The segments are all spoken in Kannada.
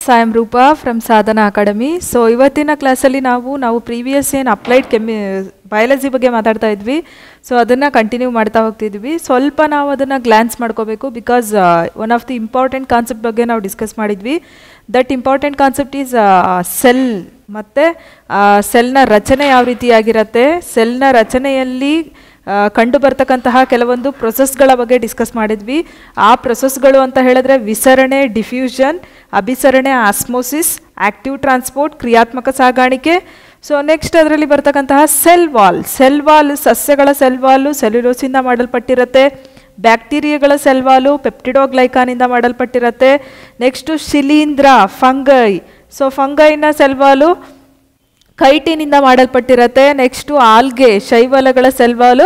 I am Rupa from Sadhana Academy. So ಇವತ್ತಿನ ಕ್ಲಾಸಲ್ಲಿ ನಾವು ಪ್ರೀವಿಯಸ್ ಏನು ಅಪ್ಲೈಡ್ ಬಯಾಲಜಿ ಬಗ್ಗೆ ಮಾತಾಡ್ತಾ ಇದ್ವಿ. ಸೊ ಅದನ್ನು ಕಂಟಿನ್ಯೂ ಮಾಡ್ತಾ ಹೋಗ್ತಿದ್ವಿ. ಸ್ವಲ್ಪ ನಾವು ಅದನ್ನು ಗ್ಲಾನ್ಸ್ ಮಾಡ್ಕೋಬೇಕು because one of the important concept ಬಗ್ಗೆ ನಾವು ಡಿಸ್ಕಸ್ ಮಾಡಿದ್ವಿ. That important concept is cell ಮತ್ತು ಸೆಲ್ನ ರಚನೆ ಯಾವ ರೀತಿಯಾಗಿರುತ್ತೆ, ಸೆಲ್ನ ರಚನೆಯಲ್ಲಿ ಕಂಡು ಬರ್ತಕ್ಕಂತಹ ಕೆಲವೊಂದು ಪ್ರೊಸೆಸ್ಗಳ ಬಗ್ಗೆ ಡಿಸ್ಕಸ್ ಮಾಡಿದ್ವಿ. ಆ ಪ್ರೊಸೆಸ್ಗಳು ಅಂತ ಹೇಳಿದ್ರೆ ವಿಸರಣೆ, ಡಿಫ್ಯೂಷನ್, ಅಭಿಸರಣೆ, ಆಸ್ಮೋಸಿಸ್, ಆಕ್ಟಿವ್ ಟ್ರಾನ್ಸ್ಪೋರ್ಟ್, ಕ್ರಿಯಾತ್ಮಕ ಸಾಗಾಣಿಕೆ. ಸೊ ನೆಕ್ಸ್ಟ್ ಅದರಲ್ಲಿ ಬರ್ತಕ್ಕಂತಹ ಸೆಲ್ ವಾಲ್, ಸಸ್ಯಗಳ ಸೆಲ್ ವಾಲು ಸೆಲ್ಯುಲೋಸಿಂದ ಮಾಡಲ್ಪಟ್ಟಿರುತ್ತೆ. ಬ್ಯಾಕ್ಟೀರಿಯಾಗಳ ಸೆಲ್ ವಾಲು ಪೆಪ್ಟಿಡೋಗ್ಲೈಕಾನಿಂದ ಮಾಡಲ್ಪಟ್ಟಿರುತ್ತೆ. ನೆಕ್ಸ್ಟು ಶಿಲೀಂಧ್ರ, ಫಂಗೈ. ಸೊ ಫಂಗೈನ ಸೆಲ್ ವಾಲು ಕೈಟಿನಿಂದ ಮಾಡಲ್ಪಟ್ಟಿರುತ್ತೆ. ನೆಕ್ಸ್ಟು ಆಲ್ಗೆ, ಶೈವಲಗಳ ಸೆಲ್ವಾಲು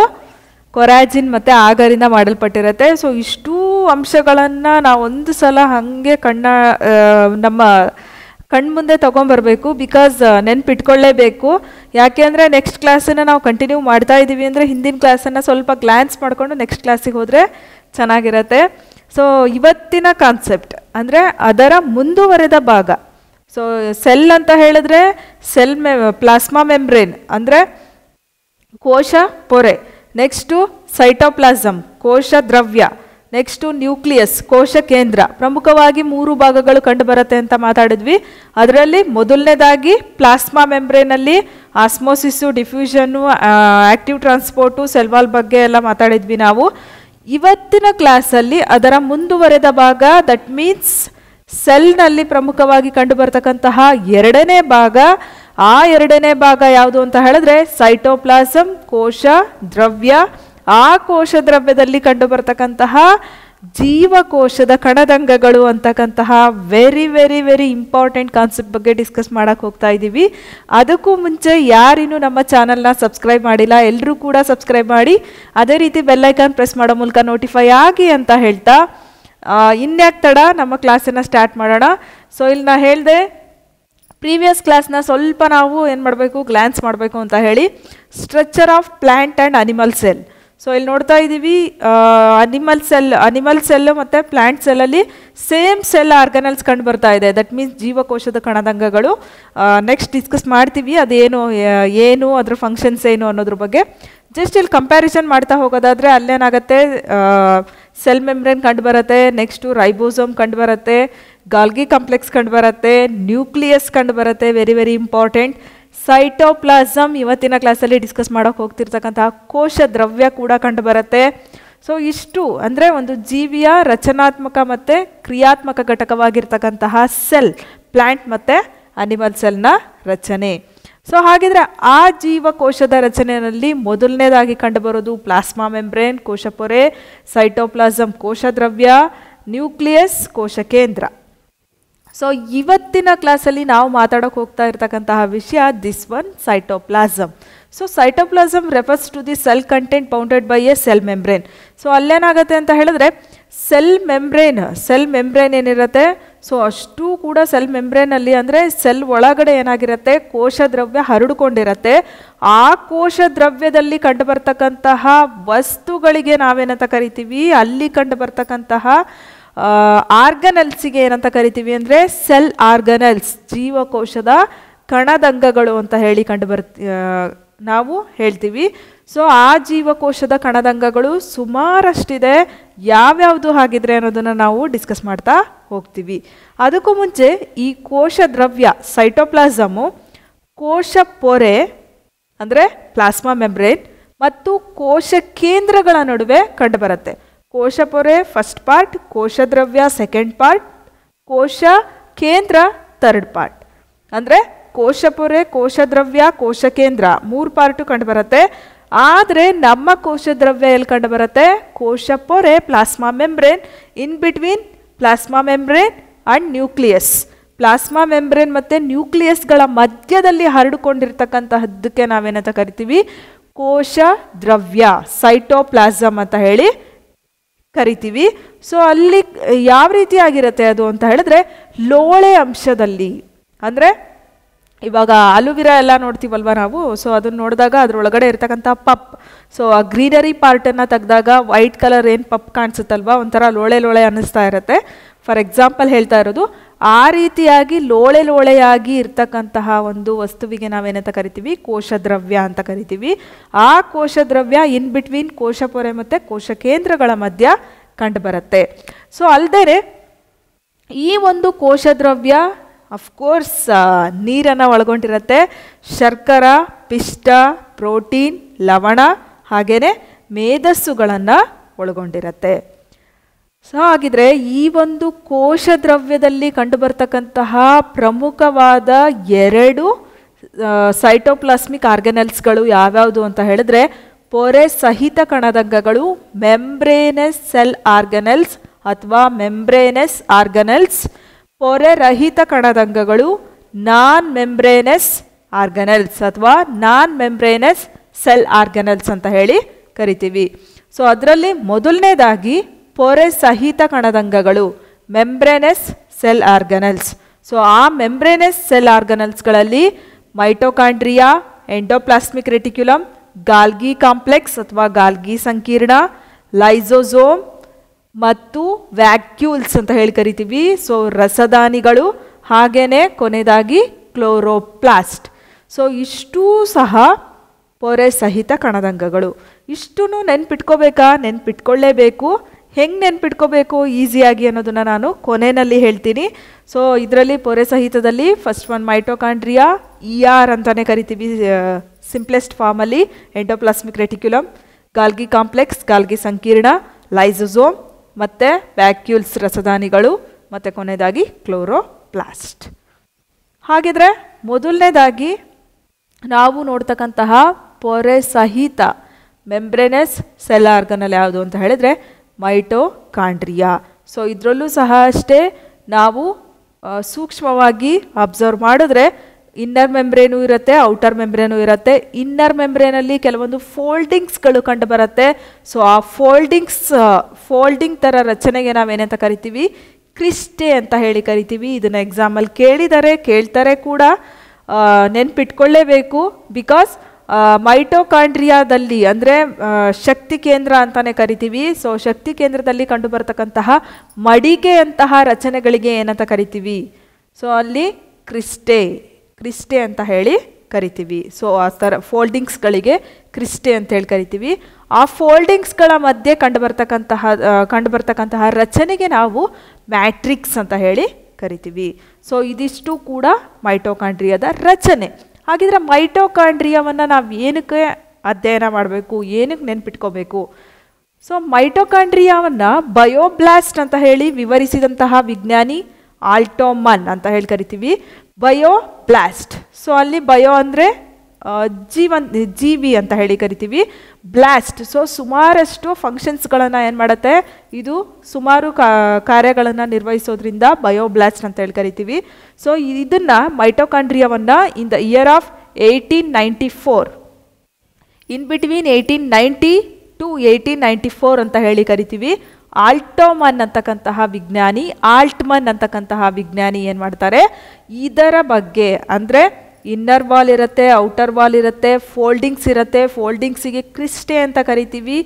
ಕೊರಾಜಿನ್ ಮತ್ತು ಆಗರಿಂದ ಮಾಡಲ್ಪಟ್ಟಿರುತ್ತೆ. ಸೊ ಇಷ್ಟೂ ಅಂಶಗಳನ್ನು ನಾವು ಒಂದು ಸಲ ಹಾಗೆ ನಮ್ಮ ಕಣ್ಮುಂದೆ ತೊಗೊಂಬರ್ಬೇಕು. ಬಿಕಾಸ್ ನೆನ್ಪಿಟ್ಕೊಳ್ಳೇಬೇಕು. ಯಾಕೆ ಅಂದರೆ ನೆಕ್ಸ್ಟ್ ಕ್ಲಾಸನ್ನು ನಾವು ಕಂಟಿನ್ಯೂ ಮಾಡ್ತಾ ಇದ್ದೀವಿ ಅಂದರೆ ಹಿಂದಿನ ಕ್ಲಾಸನ್ನು ಸ್ವಲ್ಪ ಗ್ಲಾನ್ಸ್ ಮಾಡಿಕೊಂಡು ನೆಕ್ಸ್ಟ್ ಕ್ಲಾಸಿಗೆ ಹೋದರೆ ಚೆನ್ನಾಗಿರುತ್ತೆ. ಸೊ ಇವತ್ತಿನ ಕಾನ್ಸೆಪ್ಟ್ ಅಂದರೆ ಅದರ ಮುಂದುವರೆದ ಭಾಗ. ಸೊ ಸೆಲ್ ಅಂತ ಹೇಳಿದ್ರೆ ಪ್ಲಾಸ್ಮಾ ಮೆಂಬ್ರೇನ್ ಅಂದರೆ ಕೋಶ ಪೊರೆ, ನೆಕ್ಸ್ಟು ಸೈಟೋಪ್ಲಾಸಮ್ ಕೋಶ ದ್ರವ್ಯ, ನೆಕ್ಸ್ಟು ನ್ಯೂಕ್ಲಿಯಸ್ ಕೋಶ ಕೇಂದ್ರ. ಪ್ರಮುಖವಾಗಿ 3 ಭಾಗಗಳು ಕಂಡು ಬರುತ್ತೆ ಅಂತ ಮಾತಾಡಿದ್ವಿ. ಅದರಲ್ಲಿ ಮೊದಲನೇದಾಗಿ ಪ್ಲಾಸ್ಮಾ ಮೆಂಬ್ರೇನಲ್ಲಿ ಆಸ್ಮೋಸಿಸ್ಸು, ಡಿಫ್ಯೂಷನ್ನು, ಆಕ್ಟಿವ್ ಟ್ರಾನ್ಸ್ಪೋರ್ಟು, ಸೆಲ್ವಾಲ್ ಬಗ್ಗೆ ಎಲ್ಲ ಮಾತಾಡಿದ್ವಿ ನಾವು. ಇವತ್ತಿನ ಕ್ಲಾಸಲ್ಲಿ ಅದರ ಮುಂದುವರೆದ ಭಾಗ, ದಟ್ ಮೀನ್ಸ್ ಸೆಲ್ನಲ್ಲಿ ಪ್ರಮುಖವಾಗಿ ಕಂಡು ಬರ್ತಕ್ಕಂತಹ ಎರಡನೇ ಭಾಗ. ಆ ಎರಡನೇ ಭಾಗ ಯಾವುದು ಅಂತ ಹೇಳಿದ್ರೆ ಸೈಟೋಪ್ಲಾಸಮ್ ಕೋಶ ದ್ರವ್ಯ. ಆ ಕೋಶ ದ್ರವ್ಯದಲ್ಲಿ ಕಂಡು ಬರ್ತಕ್ಕಂತಹ ಜೀವಕೋಶದ ಕಣದಂಗಗಳು ಅಂತಕ್ಕಂತಹ very very very important concept ಬಗ್ಗೆ ಡಿಸ್ಕಸ್ ಮಾಡಕ್ಕೆ ಹೋಗ್ತಾ ಇದ್ದೀವಿ. ಅದಕ್ಕೂ ಮುಂಚೆ ಯಾರಿನ್ನೂ ನಮ್ಮ ಚಾನಲ್ನ ಸಬ್ಸ್ಕ್ರೈಬ್ ಮಾಡಿಲ್ಲ, ಎಲ್ಲರೂ ಕೂಡ ಸಬ್ಸ್ಕ್ರೈಬ್ ಮಾಡಿ. ಅದೇ ರೀತಿ ಬೆಲ್ಲೈಕಾನ್ ಪ್ರೆಸ್ ಮಾಡೋ ಮೂಲಕ ನೋಟಿಫೈ ಆಗಿ ಅಂತ ಹೇಳ್ತಾ ಇನ್ಯಾಕೆ ತಡ, ನಮ್ಮ ಕ್ಲಾಸನ್ನು ಸ್ಟಾರ್ಟ್ ಮಾಡೋಣ. ಸೊ ಇಲ್ಲಿ ನಾ ಹೇಳಿದೆ ಪ್ರೀವಿಯಸ್ ಕ್ಲಾಸ್ನ ಸ್ವಲ್ಪ ನಾವು ಏನು ಮಾಡಬೇಕು, ಗ್ಲಾನ್ಸ್ ಮಾಡಬೇಕು ಅಂತ ಹೇಳಿ. Structure of plant and animal cell. So ಇಲ್ಲಿ ನೋಡ್ತಾ ಇದ್ದೀವಿ ಅನಿಮಲ್ ಸೆಲ್ಲು ಮತ್ತು ಪ್ಲ್ಯಾಂಟ್ ಸೆಲ್ಲಲ್ಲಿ ಸೇಮ್ ಸೆಲ್ ಆರ್ಗನಲ್ಸ್ ಕಂಡು ಬರ್ತಾ ಇದೆ. ದಟ್ ಮೀನ್ಸ್ ಜೀವಕೋಶದ ಕಣದಂಗಗಳು. ನೆಕ್ಸ್ಟ್ ಡಿಸ್ಕಸ್ ಮಾಡ್ತೀವಿ ಏನು ಅದ್ರ ಫಂಕ್ಷನ್ಸ್ ಏನು ಅನ್ನೋದ್ರ ಬಗ್ಗೆ. ಜಸ್ಟ್ ಇಲ್ಲಿ ಕಂಪ್ಯಾರಿಸನ್ ಮಾಡ್ತಾ ಹೋಗೋದಾದರೆ ಅಲ್ಲೇನಾಗುತ್ತೆ, ಸೆಲ್ ಮೆಂಬ್ರೇನ್ ಕಂಡು ಬರುತ್ತೆ, ನೆಕ್ಸ್ಟು ರೈಬೋಸೋಮ್ ಕಂಡು ಬರುತ್ತೆ, ಗಾಲ್ಗಿ ಕಾಂಪ್ಲೆಕ್ಸ್ ಕಂಡು ಬರುತ್ತೆ, ನ್ಯೂಕ್ಲಿಯಸ್ ಕಂಡು ಬರುತ್ತೆ, ವೆರಿ ವೆರಿ ಇಂಪಾರ್ಟೆಂಟ್. ಸೈಟೋಪ್ಲಾಸಮ್ ಇವತ್ತಿನ ಕ್ಲಾಸಲ್ಲಿ ಡಿಸ್ಕಸ್ ಮಾಡೋಕೆ ಹೋಗ್ತಿರ್ತಕ್ಕಂತಹ ಕೋಶ ದ್ರವ್ಯ ಕೂಡ ಕಂಡು ಬರುತ್ತೆ. ಸೊ ಇಷ್ಟು ಅಂದರೆ ಒಂದು ಜೀವಿಯ ರಚನಾತ್ಮಕ ಮತ್ತು ಕ್ರಿಯಾತ್ಮಕ ಘಟಕವಾಗಿರ್ತಕ್ಕಂತಹ ಸೆಲ್, ಪ್ಲ್ಯಾಂಟ್ ಮತ್ತು ಅನಿಮಲ್ ಸೆಲ್ನ ರಚನೆ. ಸೊ ಹಾಗಿದ್ರೆ ಆ ಜೀವಕೋಶದ ರಚನೆಯಲ್ಲಿ ಮೊದಲನೇದಾಗಿ ಕಂಡುಬರೋದು ಪ್ಲಾಸ್ಮಾ ಮೆಂಬ್ರೇನ್ ಕೋಶ ಪೊರೆ, ಸೈಟೋಪ್ಲಾಸಮ್ ಕೋಶ ದ್ರವ್ಯ, ನ್ಯೂಕ್ಲಿಯಸ್ ಕೋಶ ಕೇಂದ್ರ. ಸೊ ಇವತ್ತಿನ ಕ್ಲಾಸಲ್ಲಿ ನಾವು ಮಾತಾಡೋಕೆ ಹೋಗ್ತಾ ಇರ್ತಕ್ಕಂತಹ ವಿಷಯ this one, cytoplasm. So cytoplasm refers to the cell content bounded by a cell membrane. So ಅಲ್ಲೇನಾಗುತ್ತೆ ಅಂತ ಹೇಳಿದ್ರೆ ಸೆಲ್ ಮೆಂಬ್ರೇನ್ ಏನಿರುತ್ತೆ, ಸೊ ಅಷ್ಟು ಕೂಡ ಸೆಲ್ ಮೆಂಬ್ರೇನಲ್ಲಿ ಅಂದರೆ ಸೆಲ್ ಒಳಗಡೆ ಏನಾಗಿರುತ್ತೆ, ಕೋಶ ದ್ರವ್ಯ ಹರಡಿಕೊಂಡಿರುತ್ತೆ. ಆ ಕೋಶ ದ್ರವ್ಯದಲ್ಲಿ ಕಂಡು ಬರ್ತಕ್ಕಂತಹ ವಸ್ತುಗಳಿಗೆ ನಾವೇನಂತ ಕರಿತೀವಿ, ಅಲ್ಲಿ ಕಂಡು ಬರ್ತಕ್ಕಂತಹ ಆರ್ಗನಲ್ಸಿಗೆ ಏನಂತ ಕರಿತೀವಿ ಅಂದರೆ ಸೆಲ್ ಆರ್ಗನಲ್ಸ್, ಜೀವಕೋಶದ ಕಣದಂಗಗಳು ಅಂತ ಹೇಳಿ ನಾವು ಹೇಳ್ತೀವಿ. ಸೊ ಆ ಜೀವಕೋಶದ ಕಣದಂಗಗಳು ಸುಮಾರಷ್ಟಿದೆ. ಯಾವ್ಯಾವುದು ಹಾಗಿದ್ರೆ ಅನ್ನೋದನ್ನು ನಾವು ಡಿಸ್ಕಸ್ ಮಾಡ್ತಾ ಹೋಗ್ತೀವಿ. ಅದಕ್ಕೂ ಮುಂಚೆ ಈ ಕೋಶ ದ್ರವ್ಯ ಸೈಟೋಪ್ಲಾಸಮು ಕೋಶ ಪೊರೆ ಅಂದರೆ ಪ್ಲಾಸ್ಮಾ ಮೆಂಬ್ರೇನ್ ಮತ್ತು ಕೋಶ ಕೇಂದ್ರಗಳ ನಡುವೆ ಕಂಡುಬರುತ್ತೆ. ಕೋಶ ಪೊರೆ ಫಸ್ಟ್ ಪಾರ್ಟ್, ಕೋಶ ದ್ರವ್ಯ ಸೆಕೆಂಡ್ ಪಾರ್ಟ್, ಕೋಶ ಕೇಂದ್ರ ಥರ್ಡ್ ಪಾರ್ಟ್. ಅಂದರೆ ಕೋಶ ಪೊರೆ, ಕೋಶ ದ್ರವ್ಯ, ಕೋಶ ಕೇಂದ್ರ 3 ಪಾರ್ಟು ಕಂಡುಬರುತ್ತೆ. ಆದರೆ ನಮ್ಮ ಕೋಶ ದ್ರವ್ಯ ಎಲ್ಲಿ ಕಂಡುಬರುತ್ತೆ, ಕೋಶ ಪೊರೆ plasma membrane, in between plasma membrane and nucleus. Plasma membrane ಮತ್ತು ನ್ಯೂಕ್ಲಿಯಸ್ಗಳ ಮಧ್ಯದಲ್ಲಿ ಹರಡಿಕೊಂಡಿರ್ತಕ್ಕಂತಹದ್ದಕ್ಕೆ ನಾವೇನಂತ ಕರಿತೀವಿ, ಕೋಶ ದ್ರವ್ಯ ಸೈಟೋಪ್ಲಾಸಮ್ ಅಂತ ಹೇಳಿ ಕರಿತೀವಿ. ಸೊ ಅಲ್ಲಿ ಯಾವ ರೀತಿಯಾಗಿರುತ್ತೆ ಅದು ಅಂತ ಹೇಳಿದ್ರೆ ಲೋಳೆ ಅಂಶದಲ್ಲಿ, ಅಂದರೆ ಇವಾಗ ಅಲುವಿರಾ ಎಲ್ಲ ನೋಡ್ತೀವಲ್ವ ನಾವು. ಸೊ ಅದನ್ನು ನೋಡಿದಾಗ ಅದರೊಳಗಡೆ ಇರ್ತಕ್ಕಂಥ ಪಪ್, ಸೊ ಆ ಗ್ರೀನರಿ ಪಾರ್ಟನ್ನು ತೆಗೆದಾಗ ವೈಟ್ ಕಲರ್ ಏನು ಪಪ್ ಕಾಣಿಸುತ್ತಲ್ವ, ಒಂಥರ ಲೋಳೆ ಲೋಳೆ ಅನ್ನಿಸ್ತಾ ಇರುತ್ತೆ. ಫಾರ್ ಎಕ್ಸಾಂಪಲ್ ಹೇಳ್ತಾ ಇರೋದು ಆ ರೀತಿಯಾಗಿ ಲೋಳೆ ಲೋಳೆಯಾಗಿ ಇರ್ತಕ್ಕಂತಹ ಒಂದು ವಸ್ತುವಿಗೆ ನಾವೇನಂತ ಕರಿತೀವಿ, ಕೋಶದ್ರವ್ಯ ಅಂತ ಕರಿತೀವಿ. ಆ ಕೋಶದ್ರವ್ಯ ಇನ್ ಬಿಟ್ವೀನ್ ಕೋಶಪೊರೆ ಮತ್ತು ಕೋಶ ಕೇಂದ್ರಗಳ ಮಧ್ಯ ಕಂಡುಬರುತ್ತೆ. ಸೊ ಅಲ್ಲದೆ ಈ ಒಂದು ಕೋಶದ್ರವ್ಯ ಅಫ್ಕೋರ್ಸ್ ನೀರನ್ನು ಒಳಗೊಂಡಿರುತ್ತೆ, ಶರ್ಕರ, ಪಿಷ್ಟ, ಪ್ರೋಟೀನ್, ಲವಣ ಹಾಗೆಯೇ ಮೇಧಸ್ಸುಗಳನ್ನು ಒಳಗೊಂಡಿರುತ್ತೆ. ಸೊ ಹಾಗಿದ್ರೆ ಈ ಒಂದು ಕೋಶದ್ರವ್ಯದಲ್ಲಿ ಕಂಡುಬರ್ತಕ್ಕಂತಹ ಪ್ರಮುಖವಾದ 2 ಸೈಟೋಪ್ಲಾಸ್ಮಿಕ್ ಆರ್ಗನೆಲ್ಸ್ಗಳು ಯಾವ್ಯಾವುದು ಅಂತ ಹೇಳಿದ್ರೆ, ಪೊರೆ ಸಹಿತ ಕಣದಂಗಗಳು ಮೆಂಬ್ರೇನಸ್ ಸೆಲ್ ಆರ್ಗನೆಲ್ಸ್ ಅಥವಾ ಮೆಂಬ್ರೇನಸ್ ಆರ್ಗನೆಲ್ಸ್, ಪೊರೆ ರಹಿತ ಕಣದಂಗಗಳು ನಾನ್ ಮೆಂಬ್ರೇನಸ್ ಆರ್ಗನೆಲ್ಸ್ ಅಥವಾ ನಾನ್ ಮೆಂಬ್ರೇನಸ್ ಸೆಲ್ ಆರ್ಗನೆಲ್ಸ್ ಅಂತ ಹೇಳಿ ಕರಿತೀವಿ. ಸೊ ಅದರಲ್ಲಿ ಮೊದಲನೇದಾಗಿ ಪೊರೆ ಸಹಿತ ಕಣದಂಗಗಳು ಮೆಂಬ್ರೇನಸ್ ಸೆಲ್ ಆರ್ಗನೆಲ್ಸ್. ಸೊ ಆ ಮೆಂಬ್ರೇನಸ್ ಸೆಲ್ ಆರ್ಗನೆಲ್ಸ್ಗಳಲ್ಲಿ mitochondria, endoplasmic reticulum, Golgi complex ಅಥವಾ ಗಾಲ್ಗಿ ಸಂಕೀರ್ಣ, ಲೈಸೋಸೋಮ್ ಮತ್ತು ವ್ಯಾಕ್ಯೂಲ್ಸ್ ಅಂತ ಹೇಳಿ ಕರಿತೀವಿ. ಸೊ ರಸದಾನಿಗಳು ಹಾಗೇನೆ ಕೊನೆಯದಾಗಿ ಕ್ಲೋರೋಪ್ಲಾಸ್ಟ್. ಸೊ ಇಷ್ಟೂ ಸಹ ಪೊರೆ ಸಹಿತ ಕಣದಂಗಗಳು. ಇಷ್ಟೂ ನೆನ್ಪಿಟ್ಕೋಬೇಕಾ? ನೆನ್ಪಿಟ್ಕೊಳ್ಳೇಬೇಕು. ಹೆಂಗೆ ನೆನ್ಪಿಟ್ಕೋಬೇಕು ಈಸಿಯಾಗಿ ಅನ್ನೋದನ್ನು ನಾನು ಕೊನೆಯಲ್ಲಿ ಹೇಳ್ತೀನಿ. ಸೊ ಇದರಲ್ಲಿ ಪೊರೆ ಸಹಿತದಲ್ಲಿ ಫಸ್ಟ್ ಒನ್ ಮೈಟೋಕಾಂಡ್ರಿಯಾ, ER ಅಂತಲೇ ಕರಿತೀವಿ ಸಿಂಪ್ಲೆಸ್ಟ್ ಫಾರ್ಮಲ್ಲಿ, endoplasmic reticulum, Golgi complex, Golgi ಸಂಕೀರ್ಣ, ಲೈಸೋಸೋಮ್ ಮತ್ತು ವ್ಯಾಕ್ಯೂಲ್ಸ್ ರಸದಾನಿಗಳು ಮತ್ತು ಕೊನೆಯದಾಗಿ ಕ್ಲೋರೋಪ್ಲಾಸ್ಟ್. ಹಾಗಿದ್ರೆ ಮೊದಲನೇದಾಗಿ ನಾವು ನೋಡ್ತಕ್ಕಂತಹ ಪೊರೆ ಸಹಿತ ಮೆಂಬ್ರೇನಸ್ ಸೆಲ್ ಆರ್ಗನಲ್ ಯಾವುದು ಅಂತ ಹೇಳಿದರೆ ಮೈಟೋಕಾಂಡ್ರಿಯಾ. ಸೊ ಇದರಲ್ಲೂ ಸಹ ಅಷ್ಟೇ ನಾವು ಸೂಕ್ಷ್ಮವಾಗಿ ಅಬ್ಸರ್ವ್ ಮಾಡಿದ್ರೆ ಇನ್ನರ್ ಮೆಂಬ್ರೇನು ಇರುತ್ತೆ, ಔಟರ್ ಮೆಂಬ್ರೇನು ಇರುತ್ತೆ. ಇನ್ನರ್ ಮೆಂಬ್ರೇನಲ್ಲಿ ಕೆಲವೊಂದು ಫೋಲ್ಡಿಂಗ್ಸ್ಗಳು ಕಂಡು ಬರುತ್ತೆ. ಸೊ ಆ ಫೋಲ್ಡಿಂಗ್ ಥರ ರಚನೆಗೆ ನಾವೇನಂತ ಕರಿತೀವಿ, ಕ್ರಿಸ್ಟೆ ಅಂತ ಹೇಳಿ ಕರಿತೀವಿ. ಇದನ್ನು ಎಕ್ಸಾಮಲ್ಲಿ ಕೇಳ್ತಾರೆ ಕೂಡ, ನೆನ್ಪಿಟ್ಕೊಳ್ಳೇಬೇಕು. ಬಿಕಾಸ್ ಮೈಟೋಕಾಂಡ್ರಿಯಾದಲ್ಲಿ ಅಂದರೆ ಶಕ್ತಿ ಕೇಂದ್ರ ಅಂತಲೇ ಕರಿತೀವಿ. ಸೊ ಶಕ್ತಿ ಕೇಂದ್ರದಲ್ಲಿ ಕಂಡು ಬರ್ತಕ್ಕಂತಹ ಮಡಿಗೆಯಂತಹ ರಚನೆಗಳಿಗೆ ಏನಂತ ಕರಿತೀವಿ, ಸೊ ಅಲ್ಲಿ ಕ್ರಿಸ್ಟೆ ಅಂತ ಹೇಳಿ ಕರಿತೀವಿ. ಸೊ ಆ ಥರ ಫೋಲ್ಡಿಂಗ್ಸ್ಗಳಿಗೆ ಕ್ರಿಸ್ಟೆ ಅಂತ ಹೇಳಿ ಕರಿತೀವಿ. ಆ ಫೋಲ್ಡಿಂಗ್ಸ್ಗಳ ಮಧ್ಯೆ ಕಂಡುಬರ್ತಕ್ಕಂತಹ ರಚನೆಗೆ ನಾವು ಮ್ಯಾಟ್ರಿಕ್ಸ್ ಅಂತ ಹೇಳಿ ಕರಿತೀವಿ. ಸೊ ಇದಿಷ್ಟು ಕೂಡ ಮೈಟೋಕಾಂಡ್ರಿಯಾದ ರಚನೆ. ಹಾಗಿದ್ರೆ ಮೈಟೋಕಾಂಡ್ರಿಯಾವನ್ನು ನಾವು ಏನಕ್ಕೆ ಅಧ್ಯಯನ ಮಾಡಬೇಕು, ಏನಕ್ಕೆ ನೆನ್ಪಿಟ್ಕೋಬೇಕು? ಸೊ ಮೈಟೋಕಾಂಡ್ರಿಯಾವನ್ನು ಬಯೋಬ್ಲಾಸ್ಟ್ ಅಂತ ಹೇಳಿ ವಿವರಿಸಿದಂತಹ ವಿಜ್ಞಾನಿ ಆಲ್ಟೋಮನ್ ಅಂತ ಹೇಳಿ ಕರಿತೀವಿ. ಬಯೋಬ್ಲಾಸ್ಟ್. ಸೊ ಅಲ್ಲಿ ಬಯೋ ಅಂದರೆ ಜೀವಿ ಅಂತ ಹೇಳಿ ಕರಿತೀವಿ. ಬ್ಲಾಸ್ಟ್ ಸೊ ಸುಮಾರಷ್ಟು ಫಂಕ್ಷನ್ಸ್ಗಳನ್ನು ಏನು ಮಾಡುತ್ತೆ, ಇದು ಸುಮಾರು ಕಾರ್ಯಗಳನ್ನು ನಿರ್ವಹಿಸೋದ್ರಿಂದ ಬಯೋಬ್ಲಾಸ್ಟ್ ಅಂತ ಹೇಳಿ ಕರಿತೀವಿ. ಸೊ ಇದನ್ನು ಮೈಟೋಕಾಂಡ್ರಿಯಾವನ್ನು in the year of 1894, in between 1890 to 1894 ಅಂತ ಹೇಳಿ ಕರಿತೀವಿ. ಆಲ್ಟೋಮನ್ ಅಂತಕ್ಕಂತಹ ವಿಜ್ಞಾನಿ ಏನು ಮಾಡ್ತಾರೆ, ಇದರ ಬಗ್ಗೆ ಅಂದರೆ ಇನ್ನರ್ ವಾಲ್ ಇರುತ್ತೆ, ಔಟರ್ ವಾಲ್ ಇರುತ್ತೆ, ಫೋಲ್ಡಿಂಗ್ಸ್ ಇರುತ್ತೆ. ಫೋಲ್ಡಿಂಗ್ಸಿಗೆ ಕ್ರಿಸ್ಟೆ ಅಂತ ಕರಿತೀವಿ.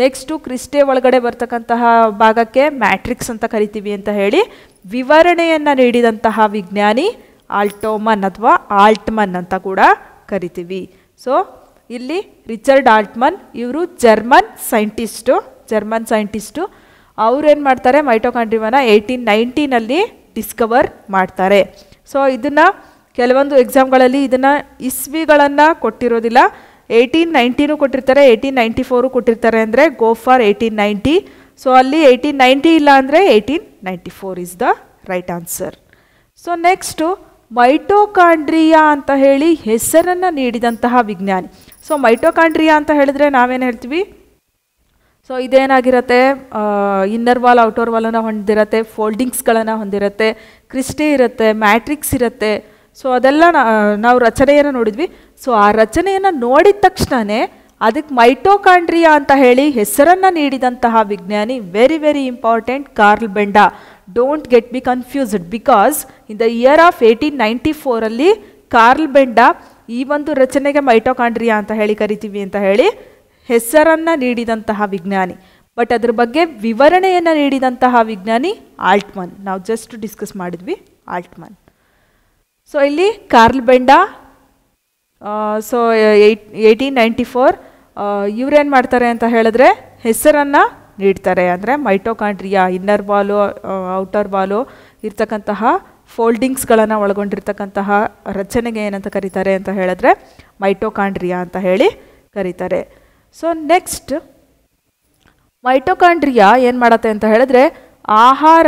ನೆಕ್ಸ್ಟು ಕ್ರಿಸ್ಟೆ ಒಳಗಡೆ ಬರ್ತಕ್ಕಂತಹ ಭಾಗಕ್ಕೆ ಮ್ಯಾಟ್ರಿಕ್ಸ್ ಅಂತ ಕರಿತೀವಿ ಅಂತ ಹೇಳಿ ವಿವರಣೆಯನ್ನು ನೀಡಿದಂತಹ ವಿಜ್ಞಾನಿ ಆಲ್ಟೋಮನ್ ಅಥವಾ ಆಲ್ಟ್ಮನ್ ಅಂತ ಕೂಡ ಕರಿತೀವಿ. ಸೊ ಇಲ್ಲಿ ರಿಚರ್ಡ್ ಆಲ್ಟ್ಮನ್ ಇವರು ಜರ್ಮನ್ ಸೈಂಟಿಸ್ಟು. ಅವ್ರು ಏನು ಮಾಡ್ತಾರೆ, ಮೈಟೋಕಾಂಡ್ರಿಯಾವನ್ನು 1890ನಲ್ಲಿ ಡಿಸ್ಕವರ್ ಮಾಡ್ತಾರೆ. ಸೊ ಇದನ್ನು ಕೆಲವೊಂದು ಎಕ್ಸಾಮ್ಗಳಲ್ಲಿ ಇದನ್ನು ಇಸ್ವಿಗಳನ್ನು ಕೊಟ್ಟಿರೋದಿಲ್ಲ. 1890 ಕೊಟ್ಟಿರ್ತಾರೆ, 1894 ಕೊಟ್ಟಿರ್ತಾರೆ. ಅಂದರೆ ಗೋ ಫಾರ್ 1890. ಸೊ ಅಲ್ಲಿ 1890 ಇಲ್ಲ ಅಂದರೆ 1894 is the right answer. So next mitochondria ಅಂತ ಹೇಳಿ ಹೆಸರನ್ನು ನೀಡಿದಂತಹ ವಿಜ್ಞಾನಿ. ಸೊ ಮೈಟೋಕಾಂಡ್ರಿಯಾ ಅಂತ ಹೇಳಿದ್ರೆ ನಾವೇನು ಹೇಳ್ತೀವಿ, ಸೊ ಇದೇನಾಗಿರುತ್ತೆ, ಇನ್ನರ್ ವಾಲ್ ಔಟರ್ ವಾಲನ್ನು ಹೊಂದಿರುತ್ತೆ, ಫೋಲ್ಡಿಂಗ್ಸ್ಗಳನ್ನು ಹೊಂದಿರುತ್ತೆ, ಕ್ರಿಸ್ಟೆ ಇರುತ್ತೆ, ಮ್ಯಾಟ್ರಿಕ್ಸ್ ಇರುತ್ತೆ. ಸೊ ಅದೆಲ್ಲ ನಾವು ರಚನೆಯನ್ನು ನೋಡಿದ್ವಿ. ಸೊ ಆ ರಚನೆಯನ್ನು ನೋಡಿದ ತಕ್ಷಣವೇ ಅದಕ್ಕೆ ಮೈಟೋಕಾಂಡ್ರಿಯಾ ಅಂತ ಹೇಳಿ ಹೆಸರನ್ನು ನೀಡಿದಂತಹ ವಿಜ್ಞಾನಿ very very important, Karl Benda. Don't get be confused because in the year of 1894 Karl Benda ಈ ಒಂದು ರಚನೆಗೆ ಮೈಟೋಕಾಂಡ್ರಿಯಾ ಅಂತ ಹೇಳಿ ಕರಿತೀವಿ ಅಂತ ಹೇಳಿ ಹೆಸರನ್ನು ನೀಡಿದಂತಹ ವಿಜ್ಞಾನಿ. ಬಟ್ ಅದ್ರ ಬಗ್ಗೆ ವಿವರಣೆಯನ್ನು ನೀಡಿದಂತಹ ವಿಜ್ಞಾನಿ ಆಲ್ಟ್ಮನ್. ನಾವು ಜಸ್ಟ್ ಡಿಸ್ಕಸ್ ಮಾಡಿದ್ವಿ ಆಲ್ಟ್ಮನ್. ಸೊ ಇಲ್ಲಿ ಕಾರ್ಲ್ ಬೆಂಡಾ, ಸೊ 1894 ಇವ್ರೇನು ಮಾಡ್ತಾರೆ ಅಂತ ಹೇಳಿದ್ರೆ ಹೆಸರನ್ನು ನೀಡ್ತಾರೆ. ಅಂದರೆ mitochondria, inner Vaalu outer Vaalu ಇರ್ತಕ್ಕಂತಹ ಫೋಲ್ಡಿಂಗ್ಸ್ಗಳನ್ನು ಒಳಗೊಂಡಿರ್ತಕ್ಕಂತಹ ರಚನೆಗೆ ಏನಂತ ಕರೀತಾರೆ ಅಂತ ಹೇಳಿದ್ರೆ ಮೈಟೋಕಾಂಡ್ರಿಯಾ ಅಂತ ಹೇಳಿ ಕರೀತಾರೆ. ಸೊ ನೆಕ್ಸ್ಟ್ ಮೈಟೋಕಾಂಡ್ರಿಯಾ ಏನು ಮಾಡುತ್ತೆ ಅಂತ ಹೇಳಿದ್ರೆ ಆಹಾರ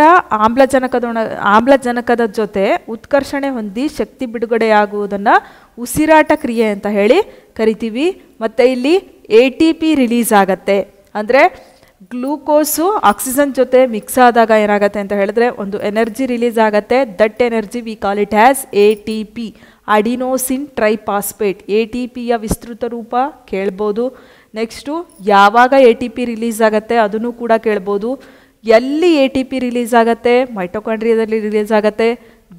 ಆಮ್ಲಜನಕದ ಜೊತೆ ಉತ್ಕರ್ಷಣೆ ಹೊಂದಿ ಶಕ್ತಿ ಬಿಡುಗಡೆಯಾಗುವುದನ್ನು ಉಸಿರಾಟ ಕ್ರಿಯೆ ಅಂತ ಹೇಳಿ ಕರಿತೀವಿ. ಮತ್ತು ಇಲ್ಲಿ ATP ರಿಲೀಸ್ ಆಗತ್ತೆ. ಅಂದರೆ ಗ್ಲೂಕೋಸು ಆಕ್ಸಿಜನ್ ಜೊತೆ ಮಿಕ್ಸ್ ಆದಾಗ ಏನಾಗುತ್ತೆ ಅಂತ ಹೇಳಿದ್ರೆ ಒಂದು ಎನರ್ಜಿ ರಿಲೀಸ್ ಆಗುತ್ತೆ. That energy we call it as ATP, adenosine triphosphate. ATPಯ ವಿಸ್ತೃತ ರೂಪ ಕೇಳ್ಬೋದು. ನೆಕ್ಸ್ಟು ಯಾವಾಗ ATP ರಿಲೀಸ್ ಆಗುತ್ತೆ ಅದನ್ನು ಕೂಡ ಕೇಳ್ಬೋದು. ಎಲ್ಲಿ ATP ರಿಲೀಸ್ ಆಗುತ್ತೆ? ಮೈಟೋಕಾಂಡ್ರಿಯಾದಲ್ಲಿ ರಿಲೀಸ್ ಆಗುತ್ತೆ.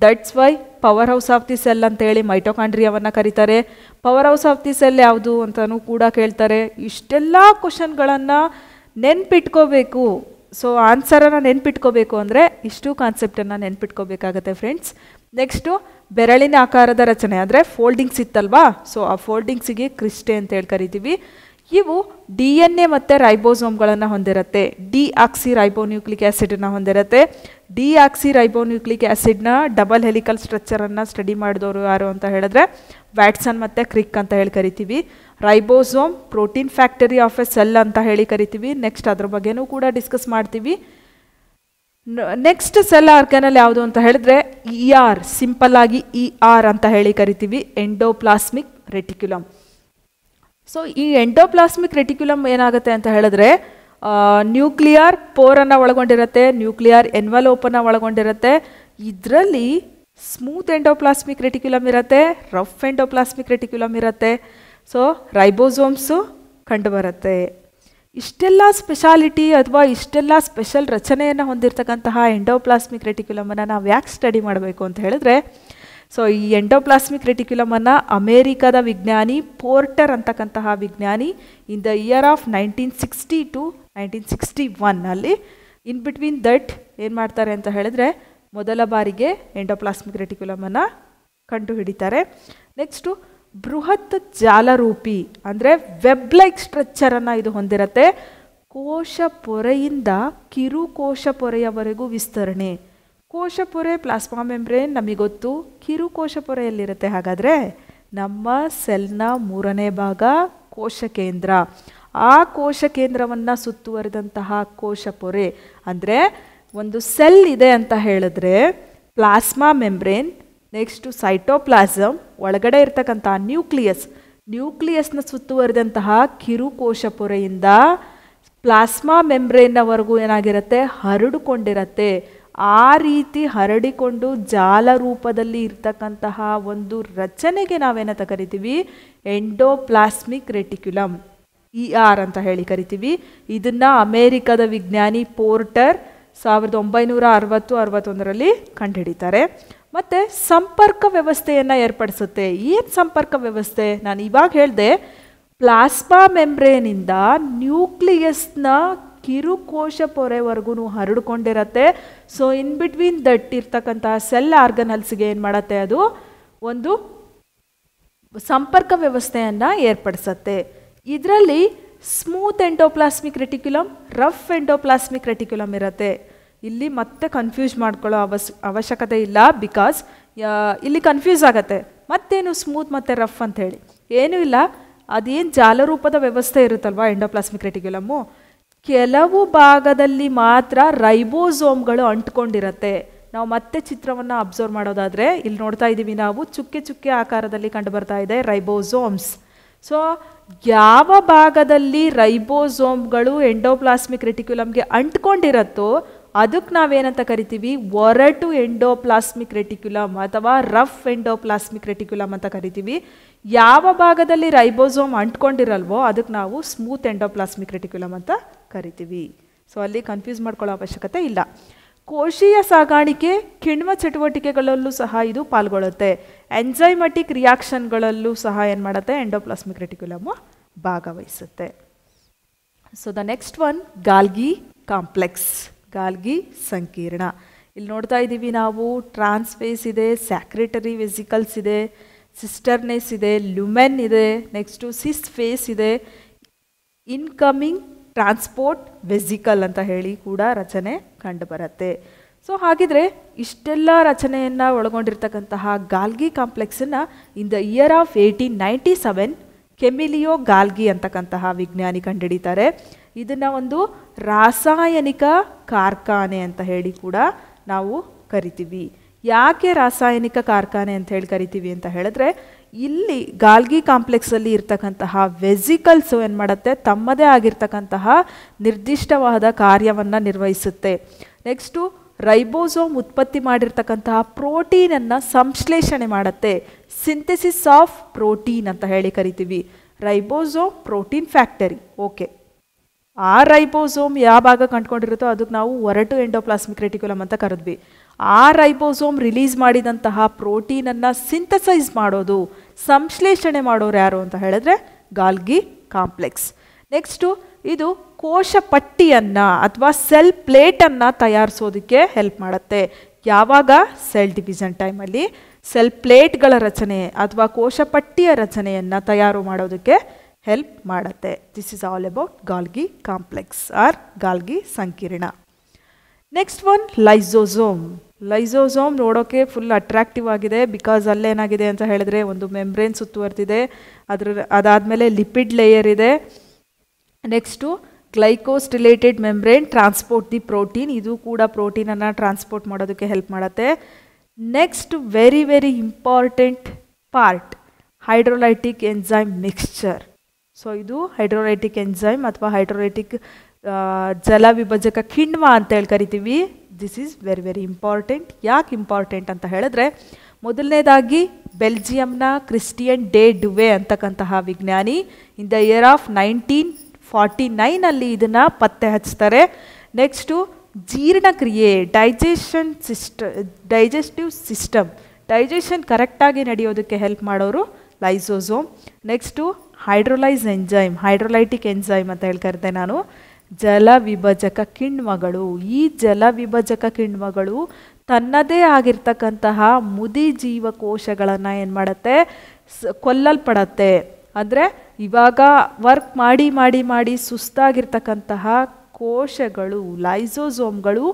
That's why power house of the cell ಅಂತೇಳಿ ಮೈಟೋಕಾಂಡ್ರಿಯಾವನ್ನು ಕರೀತಾರೆ. Power house of the cell ಯಾವುದು ಅಂತಲೂ ಕೂಡ ಕೇಳ್ತಾರೆ. ಇಷ್ಟೆಲ್ಲ ಕ್ವಶನ್ಗಳನ್ನು ನೆನ್ಪಿಟ್ಕೋಬೇಕು. ಸೊ ಆನ್ಸರನ್ನು ನೆನ್ಪಿಟ್ಕೋಬೇಕು ಅಂದರೆ ಇಷ್ಟು ಕಾನ್ಸೆಪ್ಟನ್ನು ನೆನ್ಪಿಟ್ಕೋಬೇಕಾಗತ್ತೆ ಫ್ರೆಂಡ್ಸ್. ನೆಕ್ಸ್ಟು ಬೆರಳಿನ ಆಕಾರದ ರಚನೆ ಅಂದರೆ ಫೋಲ್ಡಿಂಗ್ಸ್ ಇತ್ತಲ್ವಾ, ಸೊ ಆ ಫೋಲ್ಡಿಂಗ್ಸಿಗೆ ಕ್ರಿಸ್ಟೆ ಅಂತೇಳಿ ಕರಿತೀವಿ. ಇವು DNA ಮತ್ತು ರೈಬೋಸೋಮ್ಗಳನ್ನು ಹೊಂದಿರುತ್ತೆ. ಡಿಆಕ್ಸಿ ರೈಬೋನ್ಯೂಕ್ಲಿಕ್ ಆ್ಯಸಿಡನ್ನು ಹೊಂದಿರುತ್ತೆ. ಡಿಆಕ್ಸಿ ರೈಬೋನ್ಯೂಕ್ಲಿಕ್ ಆ್ಯಸಿಡ್ನ ಡಬಲ್ ಹೆಲಿಕಲ್ ಸ್ಟ್ರಕ್ಚರನ್ನು ಸ್ಟಡಿ ಮಾಡಿದವರು ಯಾರು ಅಂತ ಹೇಳಿದ್ರೆ ವ್ಯಾಟ್ಸನ್ ಮತ್ತು ಕ್ರಿಕ್ ಅಂತ ಹೇಳಿ ಕರಿತೀವಿ. Ribosome protein factory of a cell ಅಂತ ಹೇಳಿ ಕರಿತೀವಿ. ನೆಕ್ಸ್ಟ್ ಅದ್ರ ಬಗ್ಗೆನೂ ಕೂಡ ಡಿಸ್ಕಸ್ ಮಾಡ್ತೀವಿ. ನೆಕ್ಸ್ಟ್ ಸೆಲ್ ಆರ್ಗನಲ್ ಯಾವುದು ಅಂತ ಹೇಳಿದ್ರೆ ER, ಸಿಂಪಲ್ ಆಗಿ ER ಅಂತ ಹೇಳಿ ಕರಿತೀವಿ, ಎಂಡೋಪ್ಲಾಸ್ಮಿಕ್ ರೆಟಿಕ್ಯುಲಮ್. ಸೊ ಈ ಎಂಡೋಪ್ಲಾಸ್ಮಿಕ್ ರೆಟಿಕ್ಯುಲಮ್ ಏನಾಗುತ್ತೆ ಅಂತ ಹೇಳಿದ್ರೆ ನ್ಯೂಕ್ಲಿಯರ್ ಪೋರನ್ನು ಒಳಗೊಂಡಿರುತ್ತೆ, ನ್ಯೂಕ್ಲಿಯರ್ ಎನ್ವಲೋಪನ್ನು ಒಳಗೊಂಡಿರುತ್ತೆ. ಇದರಲ್ಲಿ ಸ್ಮೂತ್ ಎಂಡೋಪ್ಲಾಸ್ಮಿಕ್ ರೆಟಿಕ್ಯುಲಮ್ ಇರುತ್ತೆ, ರಫ್ ಎಂಡೋಪ್ಲಾಸ್ಮಿಕ್ ರೆಟಿಕ್ಯುಲಮ್ ಇರುತ್ತೆ. ಸೊ ರೈಬೋಸೋಮ್ಸು ಕಂಡುಬರುತ್ತೆ. ಇಷ್ಟೆಲ್ಲ ಸ್ಪೆಷಾಲಿಟಿ ಅಥವಾ ಇಷ್ಟೆಲ್ಲ ಸ್ಪೆಷಲ್ ರಚನೆಯನ್ನು ಹೊಂದಿರತಕ್ಕಂತಹ ಎಂಡೋಪ್ಲಾಸ್ಮಿಕ್ ರೆಟಿಕ್ಯುಲಮನ್ನು ನಾವು ಯಾಕೆ ಸ್ಟಡಿ ಮಾಡಬೇಕು ಅಂತ ಹೇಳಿದ್ರೆ, ಸೊ ಈ ಎಂಡೋಪ್ಲಾಸ್ಮಿಕ್ ರೆಟಿಕ್ಯುಲಮನ್ನು ಅಮೇರಿಕಾದ ವಿಜ್ಞಾನಿ ಪೋರ್ಟರ್ ಅಂತಕ್ಕಂತಹ ವಿಜ್ಞಾನಿ in the year of 1960 to 1961 ಅಲ್ಲಿ ಇನ್ ಬಿಟ್ವೀನ್ ದಟ್ ಏನು ಮಾಡ್ತಾರೆ ಅಂತ ಹೇಳಿದ್ರೆ ಮೊದಲ ಬಾರಿಗೆ ಎಂಡೋಪ್ಲಾಸ್ಮಿಕ್ ರೆಟಿಕ್ಯುಲಮನ್ನು ಕಂಡುಹಿಡಿತಾರೆ. ನೆಕ್ಸ್ಟು ಬೃಹತ್ ಜಾಲರೂಪಿ ಅಂದರೆ ವೆಬ್ ಲೈಕ್ ಸ್ಟ್ರಕ್ಚರನ್ನು ಇದು ಹೊಂದಿರುತ್ತೆ. ಕೋಶ ಪೊರೆಯಿಂದ ಕಿರು ಕೋಶ ಪೊರೆಯವರೆಗೂ ವಿಸ್ತರಣೆ. ಕೋಶ ಪೊರೆ ಪ್ಲಾಸ್ಮಾ ಮೆಂಬ್ರೇನ್ ನಮಗೆ ಗೊತ್ತು. ಕಿರು ಕೋಶ ಪೊರೆಯಲ್ಲಿರುತ್ತೆ. ಹಾಗಾದರೆ ನಮ್ಮ ಸೆಲ್ನ 3ನೇ ಭಾಗ ಕೋಶ ಕೇಂದ್ರ. ಆ ಕೋಶ ಕೇಂದ್ರವನ್ನು ಸುತ್ತುವರಿದಂತಹ ಕೋಶ ಪೊರೆ ಅಂದರೆ ಒಂದು ಸೆಲ್ ಇದೆ ಅಂತ ಹೇಳಿದ್ರೆ ಪ್ಲಾಸ್ಮಾ ಮೆಂಬ್ರೇನ್, ನೆಕ್ಸ್ಟು ಸೈಟೋಪ್ಲಾಸಮ್, ಒಳಗಡೆ ಇರ್ತಕ್ಕಂಥ ನ್ಯೂಕ್ಲಿಯಸ್ನ ಸುತ್ತುವರಿದಂತಹ ಕಿರು ಕೋಶ ಪೊರೆಯಿಂದ ಪ್ಲಾಸ್ಮಾ ಮೆಂಬ್ರೇನ್ನವರೆಗೂ ಏನಾಗಿರುತ್ತೆ, ಹರಡಿಕೊಂಡಿರುತ್ತೆ. ಆ ರೀತಿ ಹರಡಿಕೊಂಡು ಜಾಲ ರೂಪದಲ್ಲಿ ಇರ್ತಕ್ಕಂತಹ ಒಂದು ರಚನೆಗೆ ನಾವೇನಂತ ಕರಿತೀವಿ, ಎಂಡೋಪ್ಲಾಸ್ಮಿಕ್ ರೆಟಿಕ್ಯುಲಮ್, ER ಅಂತ ಹೇಳಿ ಕರಿತೀವಿ. ಇದನ್ನು ಅಮೇರಿಕಾದ ವಿಜ್ಞಾನಿ ಪೋರ್ಟರ್ 1960-61ರಲ್ಲಿ ಕಂಡುಹಿಡಿತಾರೆ. ಮತ್ತು ಸಂಪರ್ಕ ವ್ಯವಸ್ಥೆಯನ್ನು ಏರ್ಪಡಿಸುತ್ತೆ. ಏನು ಸಂಪರ್ಕ ವ್ಯವಸ್ಥೆ? ನಾನು ಇವಾಗ ಹೇಳಿದೆ, ಪ್ಲಾಸ್ಮಾ ಮೆಂಬ್ರೇನಿಂದ ನ್ಯೂಕ್ಲಿಯಸ್ನ ಕಿರುಕೋಶ ಪೊರೆವರೆಗೂ ಹರಡಿಕೊಂಡಿರತ್ತೆ. ಸೊ ಇನ್ ಬಿಟ್ವೀನ್ ದಟ್ ಇರ್ತಕ್ಕಂತಹ ಸೆಲ್ ಆರ್ಗನಲ್ಸ್ಗೆ ಏನು ಮಾಡುತ್ತೆ, ಅದು ಒಂದು ಸಂಪರ್ಕ ವ್ಯವಸ್ಥೆಯನ್ನು ಏರ್ಪಡಿಸುತ್ತೆ. ಇದರಲ್ಲಿ smooth endoplasmic reticulum, rough endoplasmic reticulum ಇರುತ್ತೆ. ಇಲ್ಲಿ ಮತ್ತೆ ಕನ್ಫ್ಯೂಸ್ ಮಾಡ್ಕೊಳ್ಳೋ ಅವಶ್ಯಕತೆ ಇಲ್ಲ. ಬಿಕಾಸ್ ಇಲ್ಲಿ ಕನ್ಫ್ಯೂಸ್ ಆಗುತ್ತೆ, ಮತ್ತೇನು ಸ್ಮೂತ್ ಮತ್ತು ರಫ್ ಅಂತ ಹೇಳಿ ಏನೂ ಇಲ್ಲ. ಅದೇನು ಜಾಲರೂಪದ ವ್ಯವಸ್ಥೆ ಇರುತ್ತಲ್ವ ಎಂಡೋಪ್ಲಾಸ್ಮಿಕ್ ರೆಟಿಕ್ಯುಲಮ್ಮು, ಕೆಲವು ಭಾಗದಲ್ಲಿ ಮಾತ್ರ ರೈಬೋಸೋಮ್ಗಳು ಅಂಟ್ಕೊಂಡಿರುತ್ತೆ. ನಾವು ಮತ್ತೆ ಚಿತ್ರವನ್ನು ಅಬ್ಸರ್ವ್ ಮಾಡೋದಾದರೆ ಇಲ್ಲಿ ನೋಡ್ತಾ ಇದ್ದೀವಿ ನಾವು, ಚುಕ್ಕೆ ಚುಕ್ಕೆ ಆಕಾರದಲ್ಲಿ ಕಂಡು ಬರ್ತಾ ಇದೆ ರೈಬೋಸೋಮ್ಸ್. ಸೊ ಯಾವ ಭಾಗದಲ್ಲಿ ರೈಬೋಸೋಮ್ಗಳು ಎಂಡೋಪ್ಲಾಸ್ಮಿಕ್ ರೆಟಿಕ್ಯುಲಮ್ಗೆ ಅಂಟ್ಕೊಂಡಿರತ್ತೋ ಅದಕ್ಕೆ ನಾವೇನಂತ ಕರಿತೀವಿ, ಒರಟು ಎಂಡೋಪ್ಲಾಸ್ಮಿಕ್ ರೆಟಿಕ್ಯುಲಮ್ ಅಥವಾ ರಫ್ ಎಂಡೋಪ್ಲಾಸ್ಮಿಕ್ ರೆಟಿಕ್ಯುಲಮ್ ಅಂತ ಕರಿತೀವಿ. ಯಾವ ಭಾಗದಲ್ಲಿ ರೈಬೋಸೋಮ್ ಅಂಟ್ಕೊಂಡಿರಲ್ವೋ ಅದಕ್ಕೆ ನಾವು ಸ್ಮೂತ್ ಎಂಡೋಪ್ಲಾಸ್ಮಿಕ್ ರೆಟಿಕ್ಯುಲಮ್ ಅಂತ ಕರಿತೀವಿ. ಸೊ ಅಲ್ಲಿ ಕನ್ಫ್ಯೂಸ್ ಮಾಡ್ಕೊಳ್ಳೋ ಅವಶ್ಯಕತೆ ಇಲ್ಲ. ಕೋಶೀಯ ಸಾಗಾಣಿಕೆ, ಕಿಣ್ವ ಚಟುವಟಿಕೆಗಳಲ್ಲೂ ಸಹ ಇದು ಪಾಲ್ಗೊಳ್ಳುತ್ತೆ. ಎಂಜೈಮಟಿಕ್ ರಿಯಾಕ್ಷನ್ಗಳಲ್ಲೂ ಸಹ ಏನು ಮಾಡುತ್ತೆ, ಎಂಡೋಪ್ಲಾಸ್ಮಿಕ್ ರೆಟಿಕ್ಯುಲಮ್ ಭಾಗವಹಿಸುತ್ತೆ. So the next one, Golgi complex, Golgi ಸಂಕೀರ್ಣ. ಇಲ್ಲಿ ನೋಡ್ತಾ ಇದ್ದೀವಿ ನಾವು ಟ್ರಾನ್ಸ್ಫೇಸ್ ಇದೆ, ಸ್ಯಾಕ್ರೆಟರಿ ವೆಸಿಕಲ್ಸ್ ಇದೆ, ಸಿಸ್ಟರ್ನೆಸ್ ಇದೆ, ಲ್ಯುಮೆನ್ ಇದೆ, ನೆಕ್ಸ್ಟು ಸಿಸ್ ಫೇಸ್ ಇದೆ, ಇನ್ಕಮಿಂಗ್ ಟ್ರಾನ್ಸ್ಪೋರ್ಟ್ ವೆಸಿಕಲ್ ಅಂತ ಹೇಳಿ ಕೂಡ ರಚನೆ ಕಂಡುಬರುತ್ತೆ. ಸೊ ಹಾಗಿದ್ರೆ ಇಷ್ಟೆಲ್ಲ ರಚನೆಯನ್ನು ಒಳಗೊಂಡಿರ್ತಕ್ಕಂತಹ ಗಾಲ್ಗಿ ಕಾಂಪ್ಲೆಕ್ಸನ್ನು in the year of 1897 Camillo Golgi ಅಂತಕ್ಕಂತಹ ವಿಜ್ಞಾನಿ ಕಂಡುಹಿಡಿತಾರೆ. ಇದನ್ನು ಒಂದು ರಾಸಾಯನಿಕ ಕಾರ್ಖಾನೆ ಅಂತ ಹೇಳಿ ಕೂಡ ನಾವು ಕರಿತೀವಿ. ಯಾಕೆ ರಾಸಾಯನಿಕ ಕಾರ್ಖಾನೆ ಅಂತ ಹೇಳಿ ಕರಿತೀವಿ ಅಂತ ಹೇಳಿದ್ರೆ, ಇಲ್ಲಿ ಗಾಲ್ಗಿ ಕಾಂಪ್ಲೆಕ್ಸಲ್ಲಿ ಇರ್ತಕ್ಕಂತಹ ವೆಸಿಕಲ್ಸು ಏನು ಮಾಡುತ್ತೆ, ತಮ್ಮದೇ ಆಗಿರ್ತಕ್ಕಂತಹ ನಿರ್ದಿಷ್ಟವಾದ ಕಾರ್ಯವನ್ನು ನಿರ್ವಹಿಸುತ್ತೆ. ನೆಕ್ಸ್ಟು ರೈಬೋಸೋಮ್ ಉತ್ಪತ್ತಿ ಮಾಡಿರ್ತಕ್ಕಂತಹ ಪ್ರೋಟೀನನ್ನು ಸಂಶ್ಲೇಷಣೆ ಮಾಡುತ್ತೆ. ಸಿಂಥೆಸಿಸ್ ಆಫ್ ಪ್ರೋಟೀನ್ ಅಂತ ಹೇಳಿ ಕರಿತೀವಿ. Ribosome protein factory. ಓಕೆ, ಆ ರೈಬೋಸೋಮ್ ಯಾವ ಭಾಗ ಕಂಡುಕೊಂಡಿರುತ್ತೋ ಅದಕ್ಕೆ ನಾವು ಒರಟು ಎಂಡೋಪ್ಲಾಸ್ಮಿಕ್ ರೆಟಿಕ್ಯುಲಮ್ ಅಂತ ಕರೆದ್ವಿ. ಆ ರೈಬೋಸೋಮ್ ರಿಲೀಸ್ ಮಾಡಿದಂತಹ ಪ್ರೋಟೀನನ್ನು ಸಿಂಥಸೈಸ್ ಮಾಡೋದು, ಸಂಶ್ಲೇಷಣೆ ಮಾಡೋರು ಯಾರು ಅಂತ ಹೇಳಿದ್ರೆ ಗಾಲ್ಗಿ ಕಾಂಪ್ಲೆಕ್ಸ್. ನೆಕ್ಸ್ಟು ಇದು ಕೋಶ ಪಟ್ಟಿಯನ್ನು ಅಥವಾ ಸೆಲ್ ಪ್ಲೇಟನ್ನು ತಯಾರಿಸೋದಕ್ಕೆ ಹೆಲ್ಪ್ ಮಾಡುತ್ತೆ. ಯಾವಾಗ? ಸೆಲ್ ಡಿವಿಷನ್ ಟೈಮಲ್ಲಿ ಸೆಲ್ ಪ್ಲೇಟ್ಗಳ ರಚನೆ ಅಥವಾ ಕೋಶ ಪಟ್ಟಿಯ ರಚನೆಯನ್ನು ತಯಾರು ಮಾಡೋದಕ್ಕೆ ಹೆಲ್ಪ್ ಮಾಡುತ್ತೆ. This is all about Golgi complex or Golgi ಸಂಕೀರ್ಣ. Next one lysosome. ಲೈಸೋಸೋಮ್ ನೋಡೋಕ್ಕೆ ಫುಲ್ ಅಟ್ರಾಕ್ಟಿವ್ ಆಗಿದೆ, ಬಿಕಾಸ್ ಅಲ್ಲೇನಾಗಿದೆ ಅಂತ ಹೇಳಿದ್ರೆ ಒಂದು ಮೆಂಬ್ರೇನ್ ಸುತ್ತುವರೆದಿದೆ, ಅದಾದಮೇಲೆ ಲಿಪಿಡ್ ಲೇಯರ್ ಇದೆ. Next glycose related membrane transport the protein, ಇದು ಕೂಡ ಪ್ರೋಟೀನನ್ನು ಟ್ರಾನ್ಸ್ಪೋರ್ಟ್ ಮಾಡೋದಕ್ಕೆ ಹೆಲ್ಪ್ ಮಾಡುತ್ತೆ. Next very very important part, hydrolytic enzyme mixture. So ಇದು ಹೈಡ್ರೋಲೈಟಿಕ್ ಎಂಜೈಮ್ ಅಥವಾ ಹೈಡ್ರೋಲೈಟಿಕ್ ಜಲ ವಿಭಜಕ ಕಿಣ್ವ ಅಂತ ಹೇಳಿ ಕರಿತೀವಿ. This is very very important. ಯಾಕೆ ಇಂಪಾರ್ಟೆಂಟ್ ಅಂತ ಹೇಳಿದ್ರೆ, ಮೊದಲನೇದಾಗಿ ಬೆಲ್ಜಿಯಂನ ಕ್ರಿಸ್ಟಿಯನ್ ಡೆ ಡುವೆ ಅಂತಕ್ಕಂತಹ ವಿಜ್ಞಾನಿ ಇನ್ ದ ಇಯರ್ ಆಫ್ 1949 ಇದನ್ನು ಪತ್ತೆ ಹಚ್ತಾರೆ. ನೆಕ್ಸ್ಟು ಜೀರ್ಣಕ್ರಿಯೆ, ಡೈಜೆಸ್ಟಿವ್ ಸಿಸ್ಟಮ್, ಡೈಜೆಷನ್ ಕರೆಕ್ಟಾಗಿ ನಡೆಯೋದಕ್ಕೆ ಹೆಲ್ಪ್ ಮಾಡೋರು lysosome. Next hydrolyse enzyme, hydrolytic enzyme ಅಂತ ಹೇಳಿ ಕರೆದೆ ನಾನು, ಜಲ ವಿಭಜಕ ಕಿಣ್ವಗಳು. ಈ ಜಲ ವಿಭಜಕ ಕಿಣ್ವಗಳು ತನ್ನದೇ ಆಗಿರ್ತಕ್ಕಂತಹ ಮುದಿ ಜೀವಕೋಶಗಳನ್ನು ಏನು ಮಾಡುತ್ತೆ, ಕೊಲ್ಲಲ್ಪಡತ್ತೆ. ಅಂದರೆ ಇವಾಗ ವರ್ಕ್ ಮಾಡಿ ಮಾಡಿ ಮಾಡಿ ಸುಸ್ತಾಗಿರ್ತಕ್ಕಂತಹ ಕೋಶಗಳು, ಲೈಸೋಸೋಮ್ಗಳು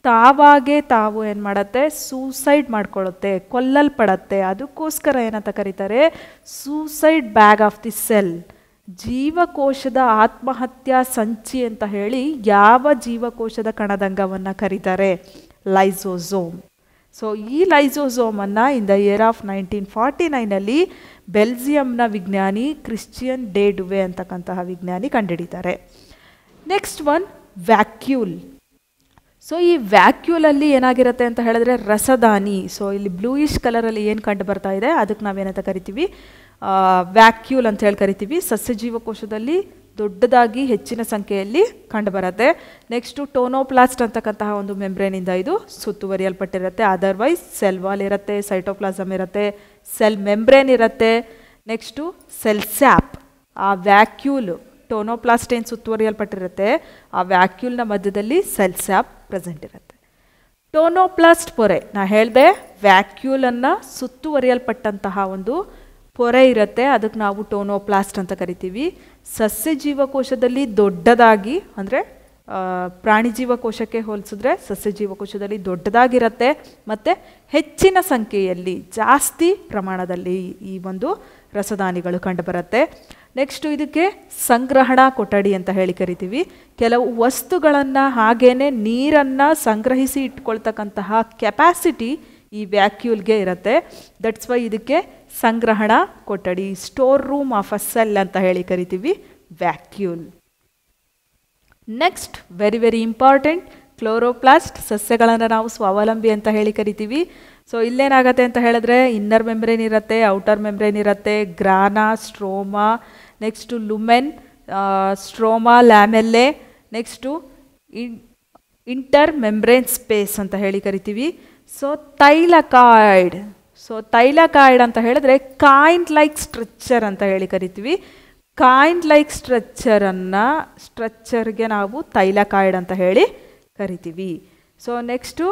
ತಾವಾಗೇ ತಾವು ಏನು ಮಾಡುತ್ತೆ, ಸೂಸೈಡ್ ಮಾಡ್ಕೊಳ್ಳುತ್ತೆ, ಕೊಲ್ಲಲ್ಪಡತ್ತೆ. ಅದಕ್ಕೋಸ್ಕರ ಏನಂತ ಕರೀತಾರೆ, suicide bag of the cell, ಜೀವಕೋಶದ ಆತ್ಮಹತ್ಯಾ ಸಂಚಿ ಅಂತ ಹೇಳಿ ಯಾವ ಜೀವಕೋಶದ ಕಣದಂಗವನ್ನು ಕರೀತಾರೆ, ಲೈಸೋಸೋಮ್. ಸೊ ಈ ಲೈಸೋಸೋಮನ್ನು ಇನ್ ದ ಇಯರ್ ಆಫ್ 1949 ಬೆಲ್ಜಿಯಂನ ವಿಜ್ಞಾನಿ ಕ್ರಿಸ್ಟಿಯನ್ ಡೆ ಡುವೆ ಅಂತಕ್ಕಂತಹ ವಿಜ್ಞಾನಿ ಕಂಡುಹಿಡಿತಾರೆ. Next one vacuole. ಸೊ ಈ ವ್ಯಾಕ್ಯೂಲಲ್ಲಿ ಏನಾಗಿರುತ್ತೆ ಅಂತ ಹೇಳಿದ್ರೆ ರಸದಾನಿ. ಸೊ ಇಲ್ಲಿ ಬ್ಲೂಯಿಶ್ ಕಲರಲ್ಲಿ ಏನು ಕಂಡು ಬರ್ತಾ ಇದೆ ಅದಕ್ಕೆ ನಾವೇನಂತ ಕರಿತೀವಿ, ವ್ಯಾಕ್ಯೂಲ್ ಅಂತ ಹೇಳಿ ಕರಿತೀವಿ. ಸಸ್ಯ ಜೀವಕೋಶದಲ್ಲಿ ದೊಡ್ಡದಾಗಿ ಹೆಚ್ಚಿನ ಸಂಖ್ಯೆಯಲ್ಲಿ ಕಂಡುಬರುತ್ತೆ. ನೆಕ್ಸ್ಟು ಟೋನೋಪ್ಲಾಸ್ಟ್ ಅಂತಕ್ಕಂತಹ ಒಂದು ಮೆಂಬ್ರೇನಿಂದ ಇದು ಸುತ್ತುವರಿಯಲ್ಪಟ್ಟಿರುತ್ತೆ. ಅದರ್ವೈಸ್ ಸೆಲ್ ವಾಲ್ ಇರುತ್ತೆ, ಸೈಟೋಪ್ಲಾಸಮ್ ಇರುತ್ತೆ, ಸೆಲ್ ಮೆಂಬ್ರೇನ್ ಇರುತ್ತೆ. Next cell sap. ಆ ವ್ಯಾಕ್ಯೂಲ್ ಟೋನೋಪ್ಲಾಸ್ಟ್ ಏನು ಸುತ್ತುವರಿಯಲ್ಪಟ್ಟಿರುತ್ತೆ, ಆ ವ್ಯಾಕ್ಯೂಲ್ನ ಮಧ್ಯದಲ್ಲಿ ಸೆಲ್ ಸ್ಯಾಪ್ ಪ್ರೆಸೆಂಟ್ ಇರುತ್ತೆ. ಟೋನೋಪ್ಲಾಸ್ಟ್ ಪೊರೆ, ನಾ ಹೇಳಿದೆ ವ್ಯಾಕ್ಯೂಲನ್ನು ಸುತ್ತುವರಿಯಲ್ಪಟ್ಟಂತಹ ಒಂದು ಪೊರೆ ಇರುತ್ತೆ, ಅದಕ್ಕೆ ನಾವು ಟೋನೋಪ್ಲಾಸ್ಟ್ ಅಂತ ಕರಿತೀವಿ. ಸಸ್ಯ ಜೀವಕೋಶದಲ್ಲಿ ದೊಡ್ಡದಾಗಿ, ಅಂದರೆ ಪ್ರಾಣಿ ಜೀವಕೋಶಕ್ಕೆ ಹೋಲಿಸಿದ್ರೆ ಸಸ್ಯ ಜೀವಕೋಶದಲ್ಲಿ ದೊಡ್ಡದಾಗಿರುತ್ತೆ ಮತ್ತು ಹೆಚ್ಚಿನ ಸಂಖ್ಯೆಯಲ್ಲಿ ಜಾಸ್ತಿ ಪ್ರಮಾಣದಲ್ಲಿ ಈ ಒಂದು ರಸದಾನಿಗಳು ಕಂಡುಬರುತ್ತೆ. ನೆಕ್ಸ್ಟು ಇದಕ್ಕೆ ಸಂಗ್ರಹಣಾ ಕೊಠಡಿ ಅಂತ ಹೇಳಿ ಕರಿತೀವಿ. ಕೆಲವು ವಸ್ತುಗಳನ್ನು ಹಾಗೇನೆ ನೀರನ್ನು ಸಂಗ್ರಹಿಸಿ ಇಟ್ಕೊಳ್ತಕ್ಕಂತಹ ಕೆಪಾಸಿಟಿ ಈ ವ್ಯಾಕ್ಯೂಲ್ಗೆ ಇರುತ್ತೆ. ದಟ್ಸ್ ವೈ ಇದಕ್ಕೆ ಸಂಗ್ರಹಣಾ ಕೊಠಡಿ, store room of a cell ಅಂತ ಹೇಳಿ ಕರಿತೀವಿ vacuole. Next very very important, chloroplast. ಸಸ್ಯಗಳನ್ನು ನಾವು ಸ್ವಾವಲಂಬಿ ಅಂತ ಹೇಳಿ ಕರಿತೀವಿ. ಸೊ ಇಲ್ಲೇನಾಗತ್ತೆ ಅಂತ ಹೇಳಿದ್ರೆ ಇನ್ನರ್ ಮೆಂಬ್ರೇನ್ ಇರುತ್ತೆ, ಔಟರ್ ಮೆಂಬ್ರೇನ್ ಇರುತ್ತೆ, grana, stroma, next lumen, stroma, ಲ್ಯಾಮೆಲ್ಲೆ, next inter membrane space ಅಂತ ಹೇಳಿ ಕರಿತೀವಿ. So thylakoid. ಸೊ ಥೈಲಕಾಯ್ಡ್ ಅಂತ ಹೇಳಿದ್ರೆ ಕಾಯಿಂಡ್ ಲೈಕ್ ಸ್ಟ್ರಕ್ಚರ್ ಅಂತ ಹೇಳಿ ಕರಿತೀವಿ. ಕಾಯಿಂಡ್ ಲೈಕ್ ಸ್ಟ್ರಕ್ಚರ್ಗೆ ನಾವು ಥೈಲಕಾಯ್ಡ್ ಅಂತ ಹೇಳಿ ಕರಿತೀವಿ. ಸೊ ನೆಕ್ಸ್ಟು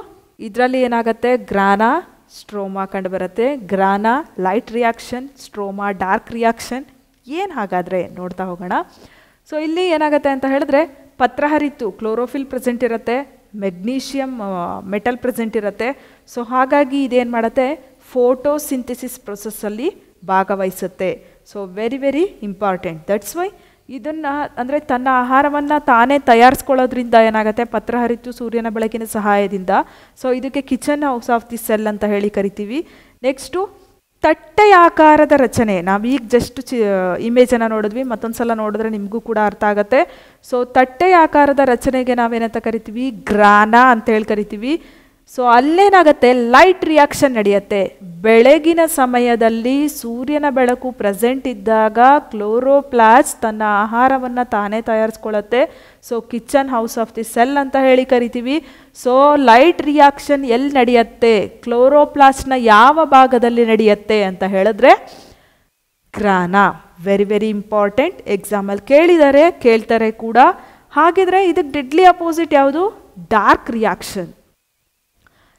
ಇದರಲ್ಲಿ ಏನಾಗುತ್ತೆ, ಗ್ರಾನಾ ಸ್ಟ್ರೋಮಾ ಕಂಡುಬರುತ್ತೆ. Grana light reaction, stroma dark reaction. ಏನು ಹಾಗಾದರೆ ನೋಡ್ತಾ ಹೋಗೋಣ. ಸೊ ಇಲ್ಲಿ ಏನಾಗುತ್ತೆ ಅಂತ ಹೇಳಿದ್ರೆ, ಪತ್ರಹರಿತು ಕ್ಲೋರೋಫಿಲ್ ಪ್ರೆಸೆಂಟ್ ಇರುತ್ತೆ, ಮೆಗ್ನೀಷಿಯಮ್ ಮೆಟಲ್ ಪ್ರೆಸೆಂಟ್ ಇರುತ್ತೆ. ಸೊ ಹಾಗಾಗಿ ಇದೇನು ಮಾಡುತ್ತೆ, ಫೋಟೋಸಿಂಥೆಸಿಸ್ ಪ್ರೊಸೆಸ್ಸಲ್ಲಿ ಭಾಗವಹಿಸುತ್ತೆ. So very very important. That's why ಇದನ್ನು ಅಂದರೆ ತನ್ನ ಆಹಾರವನ್ನು ತಾನೇ ತಯಾರಿಸ್ಕೊಳ್ಳೋದ್ರಿಂದ ಏನಾಗುತ್ತೆ, ಪತ್ರಹರಿತು ಸೂರ್ಯನ ಬೆಳಕಿನ ಸಹಾಯದಿಂದ. ಸೊ ಇದಕ್ಕೆ kitchen house of the cell ಅಂತ ಹೇಳಿ ಕರಿತೀವಿ. ನೆಕ್ಸ್ಟು ತಟ್ಟೆಯ ಆಕಾರದ ರಚನೆ. ನಾವೀಗ ಜಸ್ಟ್ ಇಮೇಜನ್ನು ನೋಡಿದ್ವಿ, ಮತ್ತೊಂದು ಸಲ ನೋಡಿದ್ರೆ ನಿಮಗೂ ಕೂಡ ಅರ್ಥ ಆಗುತ್ತೆ. ಸೊ ತಟ್ಟೆಯ ಆಕಾರದ ರಚನೆಗೆ ನಾವೇನಂತ ಕರಿತೀವಿ, ಗ್ರಾನಾ ಅಂತ ಹೇಳಿ ಕರಿತೀವಿ. ಸೊ ಅಲ್ಲೇನಾಗುತ್ತೆ, ಲೈಟ್ ರಿಯಾಕ್ಷನ್ ನಡೆಯುತ್ತೆ. ಬೆಳಗಿನ ಸಮಯದಲ್ಲಿ ಸೂರ್ಯನ ಬೆಳಕು ಪ್ರೆಸೆಂಟ್ ಇದ್ದಾಗ ಕ್ಲೋರೋಪ್ಲಾಸ್ಟ್ ತನ್ನ ಆಹಾರವನ್ನು ತಾನೇ ತಯಾರಿಸ್ಕೊಳ್ಳುತ್ತೆ. So kitchen house of the cell ಅಂತ ಹೇಳಿ ಕರಿತೀವಿ. ಸೊ ಲೈಟ್ ರಿಯಾಕ್ಷನ್ ಎಲ್ಲಿ ನಡೆಯುತ್ತೆ, ಕ್ಲೋರೋಪ್ಲಾಸ್ಟ್ನ ಯಾವ ಭಾಗದಲ್ಲಿ ನಡೆಯುತ್ತೆ ಅಂತ ಹೇಳಿದ್ರೆ ಗ್ರಾನಾ. Very very important. ಎಕ್ಸಾಮಲ್ಲಿ ಕೇಳ್ತಾರೆ ಕೂಡ. ಹಾಗಿದ್ರೆ ಇದಕ್ಕೆ ಡೆಡ್ಲಿ ಅಪೋಸಿಟ್ ಯಾವುದು, ಡಾರ್ಕ್ ರಿಯಾಕ್ಷನ್.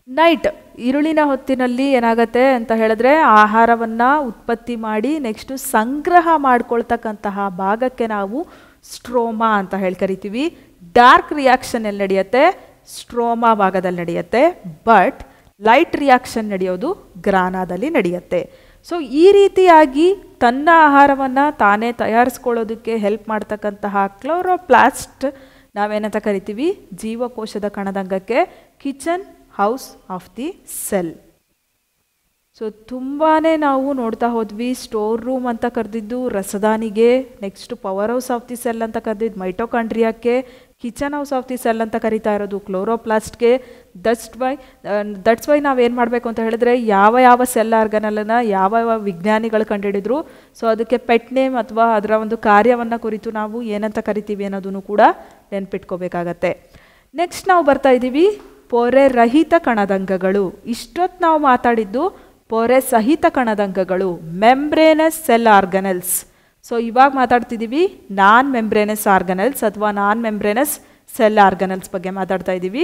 ನೈಟ್ ഇരുಳಿನ ಹೊತ್ತಿನಲ್ಲಿ ಏನಾಗುತ್ತೆ ಅಂತ ಹೇಳಿದ್ರೆ, ಆಹಾರವನ್ನು ಉತ್ಪತ್ತಿ ಮಾಡಿ ನೆಕ್ಸ್ಟು ಸಂಗ್ರಹ ಮಾಡ್ಕೊಳ್ತಕ್ಕಂತಹ ಭಾಗಕ್ಕೆ ನಾವು ಸ್ಟ್ರೋಮಾ ಅಂತ ಹೇಳಿ ಕರಿತೀವಿ. ಡಾರ್ಕ್ ರಿಯಾಕ್ಷನ್ ಎಲ್ಲಿ ನಡೆಯುತ್ತೆ, ಸ್ಟ್ರೋಮಾ ಭಾಗದಲ್ಲಿ ನಡೆಯುತ್ತೆ. ಬಟ್ ಲೈಟ್ ರಿಯಾಕ್ಷನ್ ನಡೆಯೋದು ಗ್ರಾನಾದಲ್ಲಿ ನಡೆಯುತ್ತೆ. ಸೊ ಈ ರೀತಿಯಾಗಿ ತನ್ನ ಆಹಾರವನ್ನು ತಾನೇ ತಯಾರಿಸ್ಕೊಳ್ಳೋದಕ್ಕೆ ಹೆಲ್ಪ್ ಮಾಡ್ತಕ್ಕಂತಹ ಕ್ಲೋರೋಪ್ಲಾಸ್ಟ್ ನಾವೇನಂತ ಕರಿತೀವಿ, ಜೀವಕೋಶದ ಕಣದಂಗಕ್ಕೆ kitchen house of the cell. So ತುಂಬಾ ನಾವು ನೋಡ್ತಾ ಹೋದ್ವಿ. ಸ್ಟೋರ್ ರೂಮ್ ಅಂತ ಕರೆದಿದ್ದು ರಸದಾನಿಗೆ, next power house of the cell ಅಂತ ಕರೆದಿದ್ದು ಮೈಟೋಕಾಂಡ್ರಿಯಾಕ್ಕೆ, kitchen house of the cell ಅಂತ ಕರಿತಾ ಇರೋದು ಕ್ಲೋರೋಪ್ಲಾಸ್ಟ್ಗೆ. ದಟ್ಸ್ ವೈ ನಾವೇನು ಮಾಡಬೇಕು ಅಂತ ಹೇಳಿದ್ರೆ, ಯಾವ ಸೆಲ್ ಆರ್ಗನಲ್ಲನ್ನು ಯಾವ ವಿಜ್ಞಾನಿಗಳು ಕಂಡುಹಿಡಿದ್ರು, ಸೊ ಅದಕ್ಕೆ ಪೆಟ್ ನೇಮ್ ಅಥವಾ ಅದರ ಒಂದು ಕಾರ್ಯವನ್ನು ಕುರಿತು ನಾವು ಏನಂತ ಕರಿತೀವಿ ಅನ್ನೋದನ್ನು ಕೂಡ ನೆನ್ಪಿಟ್ಕೋಬೇಕಾಗತ್ತೆ. ನೆಕ್ಸ್ಟ್ ನಾವು ಬರ್ತಾ ಇದ್ದೀವಿ ಪೊರೆ ರಹಿತ ಕಣದಂಗಗಳು. ಇಷ್ಟೊತ್ತು ನಾವು ಮಾತಾಡಿದ್ದು ಪೊರೆ ಸಹಿತ ಕಣದಂಗಗಳು, ಮೆಂಬ್ರೇನಸ್ ಸೆಲ್ ಆರ್ಗನಲ್ಸ್. ಸೊ ಇವಾಗ ಮಾತಾಡ್ತಿದ್ದೀವಿ ನಾನ್ ಮೆಂಬ್ರೇನಸ್ ಆರ್ಗನಲ್ಸ್ ಅಥವಾ ನಾನ್ ಮೆಂಬ್ರೇನಸ್ ಸೆಲ್ ಆರ್ಗನಲ್ಸ್ ಬಗ್ಗೆ ಮಾತಾಡ್ತಾ ಇದ್ದೀವಿ.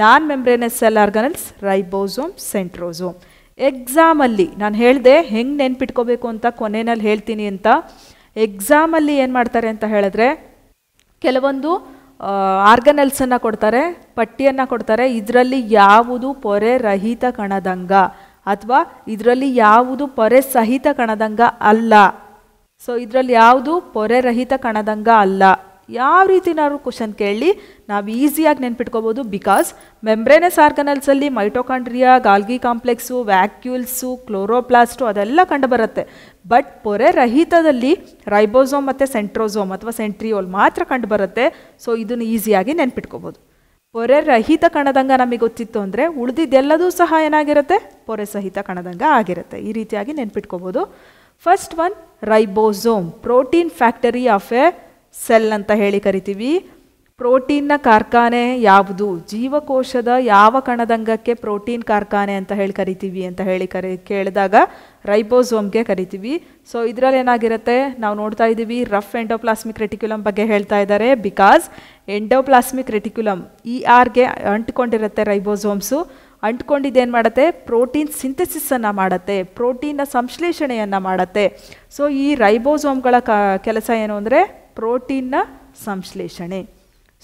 Non membranous cell organelles ribosome, centrosome. ಎಕ್ಸಾಮಲ್ಲಿ ನಾನು ಹೇಳಿದೆ ಹೆಂಗೆ ನೆನ್ಪಿಟ್ಕೋಬೇಕು ಅಂತ, ಕೊನೆಯಲ್ಲಿ ಹೇಳ್ತೀನಿ ಅಂತ. ಎಕ್ಸಾಮಲ್ಲಿ ಏನು ಮಾಡ್ತಾರೆ ಅಂತ ಹೇಳಿದ್ರೆ, ಕೆಲವೊಂದು ಆರ್ಗನಲ್ಸನ್ನು ಕೊಡ್ತಾರೆ, ಪಟ್ಟಿಯನ್ನು ಕೊಡ್ತಾರೆ. ಇದರಲ್ಲಿ ಯಾವುದು ಪೊರೆ ರಹಿತ ಕಣದಂಗ ಅಥವಾ ಇದರಲ್ಲಿ ಯಾವುದು ಪೊರೆ ಸಹಿತ ಕಣದಂಗ ಅಲ್ಲ. ಸೊ ಇದರಲ್ಲಿ ಯಾವುದು ಪೊರೆ ರಹಿತ ಕಣದಂಗ ಅಲ್ಲ. ಯಾವ ರೀತಿ ನಾವು ಕ್ವಶನ್ ಕೇಳಿ ನಾವು ಈಸಿಯಾಗಿ ನೆನ್ಪಿಟ್ಕೋಬೋದು. ಬಿಕಾಸ್ ಮೆಂಬ್ರೇನಸ್ ಆರ್ಗನಲ್ಸಲ್ಲಿ mitochondria, Golgi complex, vacuoles, chloroplast ಅದೆಲ್ಲ ಕಂಡುಬರುತ್ತೆ. ಬಟ್ ಪೊರೆ ರಹಿತದಲ್ಲಿ ರೈಬೋಸೋಮ್ ಮತ್ತು ಸೆಂಟ್ರೋಸೋಮ್ ಅಥವಾ ಸೆಂಟ್ರಿಯೋಲ್ ಮಾತ್ರ ಕಂಡುಬರುತ್ತೆ. ಸೊ ಇದನ್ನು ಈಸಿಯಾಗಿ ನೆನ್ಪಿಟ್ಕೋಬೋದು. ಪೊರೆ ರಹಿತ ಕಣದಂಗ ನಮಗೆ ಗೊತ್ತಿತ್ತು ಅಂದರೆ ಉಳಿದಿದ್ದೆಲ್ಲದೂ ಸಹ ಏನಾಗಿರುತ್ತೆ, ಪೊರೆ ಸಹಿತ ಕಣದಂಗ ಆಗಿರುತ್ತೆ. ಈ ರೀತಿಯಾಗಿ ನೆನ್ಪಿಟ್ಕೋಬೋದು. First one ribosome, protein factory of a cell ಅಂತ ಹೇಳಿ ಕರಿತೀವಿ. ಪ್ರೋಟೀನ್ನ ಕಾರ್ಖಾನೆ ಯಾವುದು, ಜೀವಕೋಶದ ಯಾವ ಕಣದಂಗಕ್ಕೆ ಪ್ರೋಟೀನ್ ಕಾರ್ಖಾನೆ ಅಂತ ಹೇಳಿ ಕರಿತೀವಿ ಅಂತ ಹೇಳಿ ಕೇಳಿದಾಗ ರೈಬೋಸೋಮ್ಗೆ ಕರಿತೀವಿ. ಸೊ ಇದರಲ್ಲಿ ಏನಾಗಿರುತ್ತೆ, ನಾವು ನೋಡ್ತಾ ಇದ್ದೀವಿ ರಫ್ ಎಂಡೋಪ್ಲಾಸ್ಮಿಕ್ ರೆಟಿಕ್ಯುಲಮ್ ಬಗ್ಗೆ ಹೇಳ್ತಾ ಇದ್ದಾರೆ. ಬಿಕಾಸ್ ಎಂಡೋಪ್ಲಾಸ್ಮಿಕ್ ರೆಟಿಕ್ಯುಲಮ್ ERಗೆ ಅಂಟ್ಕೊಂಡಿರುತ್ತೆ ರೈಬೋಸೋಮ್ಸು. ಅಂಟ್ಕೊಂಡಿದ್ದೇನು ಮಾಡುತ್ತೆ, ಪ್ರೋಟೀನ್ ಸಿಂಥೆಸಿಸನ್ನು ಮಾಡುತ್ತೆ, ಪ್ರೋಟೀನ್ನ ಸಂಶ್ಲೇಷಣೆಯನ್ನು ಮಾಡುತ್ತೆ. ಸೊ ಈ ರೈಬೋಸೋಮ್ಗಳ ಕೆಲಸ ಏನು ಅಂದರೆ ಪ್ರೋಟೀನ್ನ ಸಂಶ್ಲೇಷಣೆ.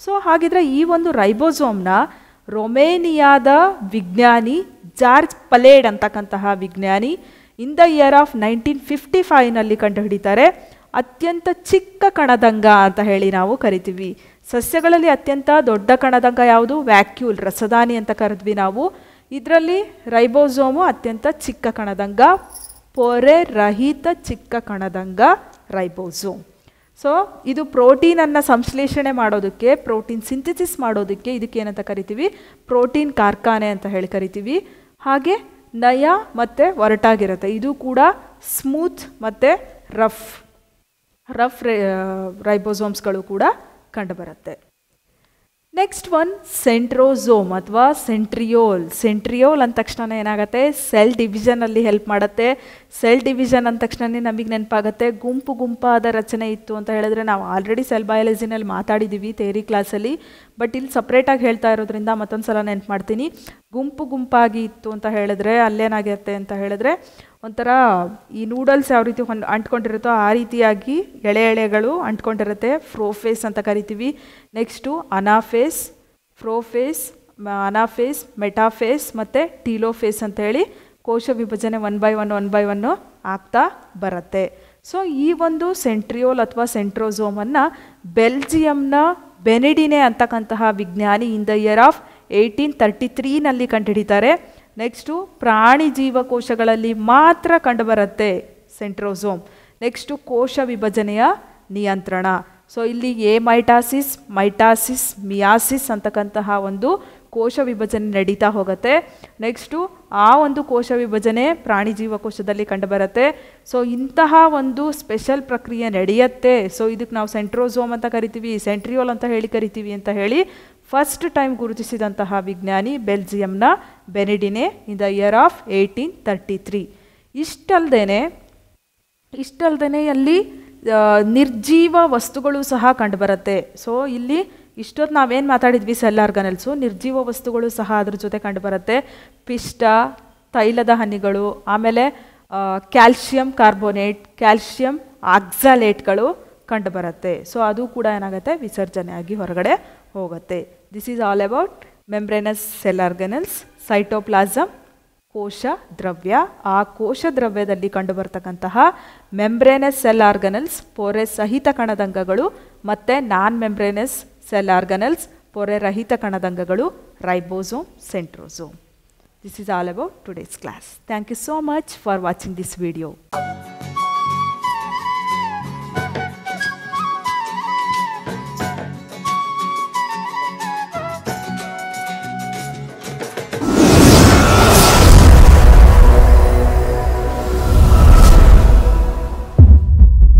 ಸೊ ಹಾಗಿದ್ರೆ ಈ ಒಂದು ರೈಬೋಸೋಮ್ನ ರೊಮೇನಿಯಾದ ವಿಜ್ಞಾನಿ ಜಾರ್ಜ್ ಪಲೇಡ್ ಅಂತಕ್ಕಂತಹ ವಿಜ್ಞಾನಿ ಇನ್ ದ ಇಯರ್ ಆಫ್ 1955ನಲ್ಲಿ ಕಂಡುಹಿಡಿತಾರೆ. ಅತ್ಯಂತ ಚಿಕ್ಕ ಕಣದಂಗ ಅಂತ ಹೇಳಿ ನಾವು ಕರಿತೀವಿ. ಸಸ್ಯಗಳಲ್ಲಿ ಅತ್ಯಂತ ದೊಡ್ಡ ಕಣದಂಗ ಯಾವುದು, ವ್ಯಾಕ್ಯೂಲ್, ರಸದಾನಿ ಅಂತ ಕರೆದ್ವಿ ನಾವು. ಇದರಲ್ಲಿ ರೈಬೋಸೋಮು ಅತ್ಯಂತ ಚಿಕ್ಕ ಕಣದಂಗ, ಪೊರೆ ರಹಿತ ಚಿಕ್ಕ ಕಣದಂಗ ರೈಬೋಸೋಮ್. ಸೊ ಇದು ಪ್ರೋಟೀನನ್ನು ಸಂಶ್ಲೇಷಣೆ ಮಾಡೋದಕ್ಕೆ, ಪ್ರೋಟೀನ್ ಸಿಂಥೆಸಿಸ್ ಮಾಡೋದಕ್ಕೆ ಇದಕ್ಕೇನಂತ ಕರಿತೀವಿ, ಪ್ರೋಟೀನ್ ಕಾರ್ಖಾನೆ ಅಂತ ಹೇಳಿ ಕರಿತೀವಿ. ಹಾಗೆ ನಯ ಮತ್ತು ಒರಟಾಗಿರುತ್ತೆ. ಇದು ಕೂಡ ಸ್ಮೂತ್ ಮತ್ತು ರಫ್ ರೈಬೋಸೋಮ್ಸ್ಗಳು ಕೂಡ ಕಂಡುಬರುತ್ತೆ. ನೆಕ್ಸ್ಟ್ ಒನ್ ಸೆಂಟ್ರೋಸೋಮ್ ಅಥವಾ ಸೆಂಟ್ರಿಯೋಲ್. ಸೆಂಟ್ರಿಯೋಲ್ ಅಂದ ತಕ್ಷಣ ಏನಾಗುತ್ತೆ, ಸೆಲ್ ಡಿವಿಷನಲ್ಲಿ ಹೆಲ್ಪ್ ಮಾಡುತ್ತೆ. ಸೆಲ್ ಡಿವಿಷನ್ ಅಂದ ತಕ್ಷಣ ನಮಗೆ ನೆನಪಾಗುತ್ತೆ ಗುಂಪು ಗುಂಪಾದ ರಚನೆ ಇತ್ತು ಅಂತ ಹೇಳಿದ್ರೆ ನಾವು ಆಲ್ರೆಡಿ ಸೆಲ್ ಬಯಾಲಜಿನಲ್ಲಿ ಮಾತಾಡಿದ್ದೀವಿ ಥಿಯರಿ ಕ್ಲಾಸಲ್ಲಿ. ಬಟ್ ಇಲ್ಲಿ ಸಪ್ರೇಟಾಗಿ ಹೇಳ್ತಾ ಇರೋದ್ರಿಂದ ಮತ್ತೊಂದು ಸಲ ನೆನ್ಪು ಮಾಡ್ತೀನಿ. ಗುಂಪು ಗುಂಪಾಗಿ ಇತ್ತು ಅಂತ ಹೇಳಿದ್ರೆ ಅಲ್ಲೇನಾಗಿರುತ್ತೆ ಅಂತ ಹೇಳಿದ್ರೆ ಒಂಥರ ಈ ನೂಡಲ್ಸ್ ಯಾವ ರೀತಿ ಅಂಟ್ಕೊಂಡಿರುತ್ತೋ ಆ ರೀತಿಯಾಗಿ ಎಳೆ ಎಳೆಗಳು ಅಂಟ್ಕೊಂಡಿರುತ್ತೆ. ಫ್ರೋಫೇಸ್ ಅಂತ ಕರಿತೀವಿ. ನೆಕ್ಸ್ಟು ಅನಾಫೇಸ್, ಫ್ರೋಫೇಸ್, ಅನಾಫೇಸ್, ಮೆಟಾಫೇಸ್ ಮತ್ತು ಟೀಲೋಫೇಸ್ ಅಂತೇಳಿ ಕೋಶ ವಿಭಜನೆ ಒನ್ ಬೈ ಒನ್ ಆಗ್ತಾ ಬರುತ್ತೆ. ಸೊ ಈ ಒಂದು ಸೆಂಟ್ರಿಯೋಲ್ ಅಥವಾ ಸೆಂಟ್ರೋಸೋಮನ್ನು ಬೆಲ್ಜಿಯಂನ ಬೆನಿಡಿನೆ ಅಂತಕ್ಕಂತಹ ವಿಜ್ಞಾನಿ ಇನ್ ದ ಇಯರ್ ಆಫ್ 1833ನಲ್ಲಿ ಕಂಡುಹಿಡಿತಾರೆ. ನೆಕ್ಸ್ಟು ಪ್ರಾಣಿ ಜೀವಕೋಶಗಳಲ್ಲಿ ಮಾತ್ರ ಕಂಡುಬರುತ್ತೆ ಸೆಂಟ್ರೋಸೋಮ್. ನೆಕ್ಸ್ಟು ಕೋಶ ವಿಭಜನೆಯ ನಿಯಂತ್ರಣ. ಸೊ ಇಲ್ಲಿ ಮೈಟಾಸಿಸ್, ಮಿಯಾಸಿಸ್ ಅಂತಕ್ಕಂತಹ ಒಂದು ಕೋಶ ವಿಭಜನೆ ನಡೀತಾ ಹೋಗುತ್ತೆ. ನೆಕ್ಸ್ಟು ಆ ಒಂದು ಕೋಶ ವಿಭಜನೆ ಪ್ರಾಣಿ ಜೀವಕೋಶದಲ್ಲಿ ಕಂಡುಬರುತ್ತೆ. ಸೊ ಇಂತಹ ಒಂದು ಸ್ಪೆಷಲ್ ಪ್ರಕ್ರಿಯೆ ನಡೆಯುತ್ತೆ. ಸೊ ಇದಕ್ಕೆ ನಾವು ಸೆಂಟ್ರೋಸೋಮ್ ಅಂತ ಕರಿತೀವಿ, ಸೆಂಟ್ರಿಯೋಲ್ ಅಂತ ಕರಿತೀವಿ ಅಂತ ಹೇಳಿ ಫಸ್ಟ್ ಟೈಮ್ ಗುರುತಿಸಿದಂತಹ ವಿಜ್ಞಾನಿ ಬೆಲ್ಜಿಯಂನ ಬೆನಿಡಿನೆ ಇನ್ ದ ಇಯರ್ ಆಫ್ 1833. ಇಷ್ಟಲ್ದೇ ಅಲ್ಲಿ ನಿರ್ಜೀವ ವಸ್ತುಗಳು ಸಹ ಕಂಡುಬರುತ್ತೆ. ಸೊ ಇಲ್ಲಿ ಇಷ್ಟೊತ್ತು ನಾವೇನು ಮಾತಾಡಿದ್ವಿ ಸೆಲ್ ಆರ್ಗನಲ್ಸು, ನಿರ್ಜೀವ ವಸ್ತುಗಳು ಸಹ ಅದ್ರ ಜೊತೆ ಕಂಡುಬರುತ್ತೆ. ಪಿಷ್ಟ, ತೈಲದ ಹನಿಗಳು, ಆಮೇಲೆ ಕ್ಯಾಲ್ಶಿಯಂ ಕಾರ್ಬೋನೇಟ್, ಕ್ಯಾಲ್ಶಿಯಂ ಆಕ್ಸಾಲೇಟ್ಗಳು ಕಂಡುಬರುತ್ತೆ. ಸೊ ಅದು ಕೂಡ ಏನಾಗುತ್ತೆ, ವಿಸರ್ಜನೆಯಾಗಿ ಹೊರಗಡೆ ಹೋಗುತ್ತೆ. This is all about membranous cell organelles. Cytoplasm ಕೋಶ ದ್ರವ್ಯ, ಆ ಕೋಶ ದ್ರವ್ಯದಲ್ಲಿ ಕಂಡುಬರ್ತಕ್ಕಂತಹ ಮೆಂಬ್ರೇನಸ್ ಸೆಲ್ ಆರ್ಗನಲ್ಸ್ ಪೊರೆ ಸಹಿತ ಕಣದಂಗಗಳು ಮತ್ತು ನಾನ್ ಮೆಂಬ್ರೇನಸ್ ಸೆಲ್ ಆರ್ಗನಲ್ಸ್ ಪೊರೆ ರಹಿತ ಕಣದಂಗಗಳು, ribosome, centrosome. This is all about today's class. Thank you so much for watching this video.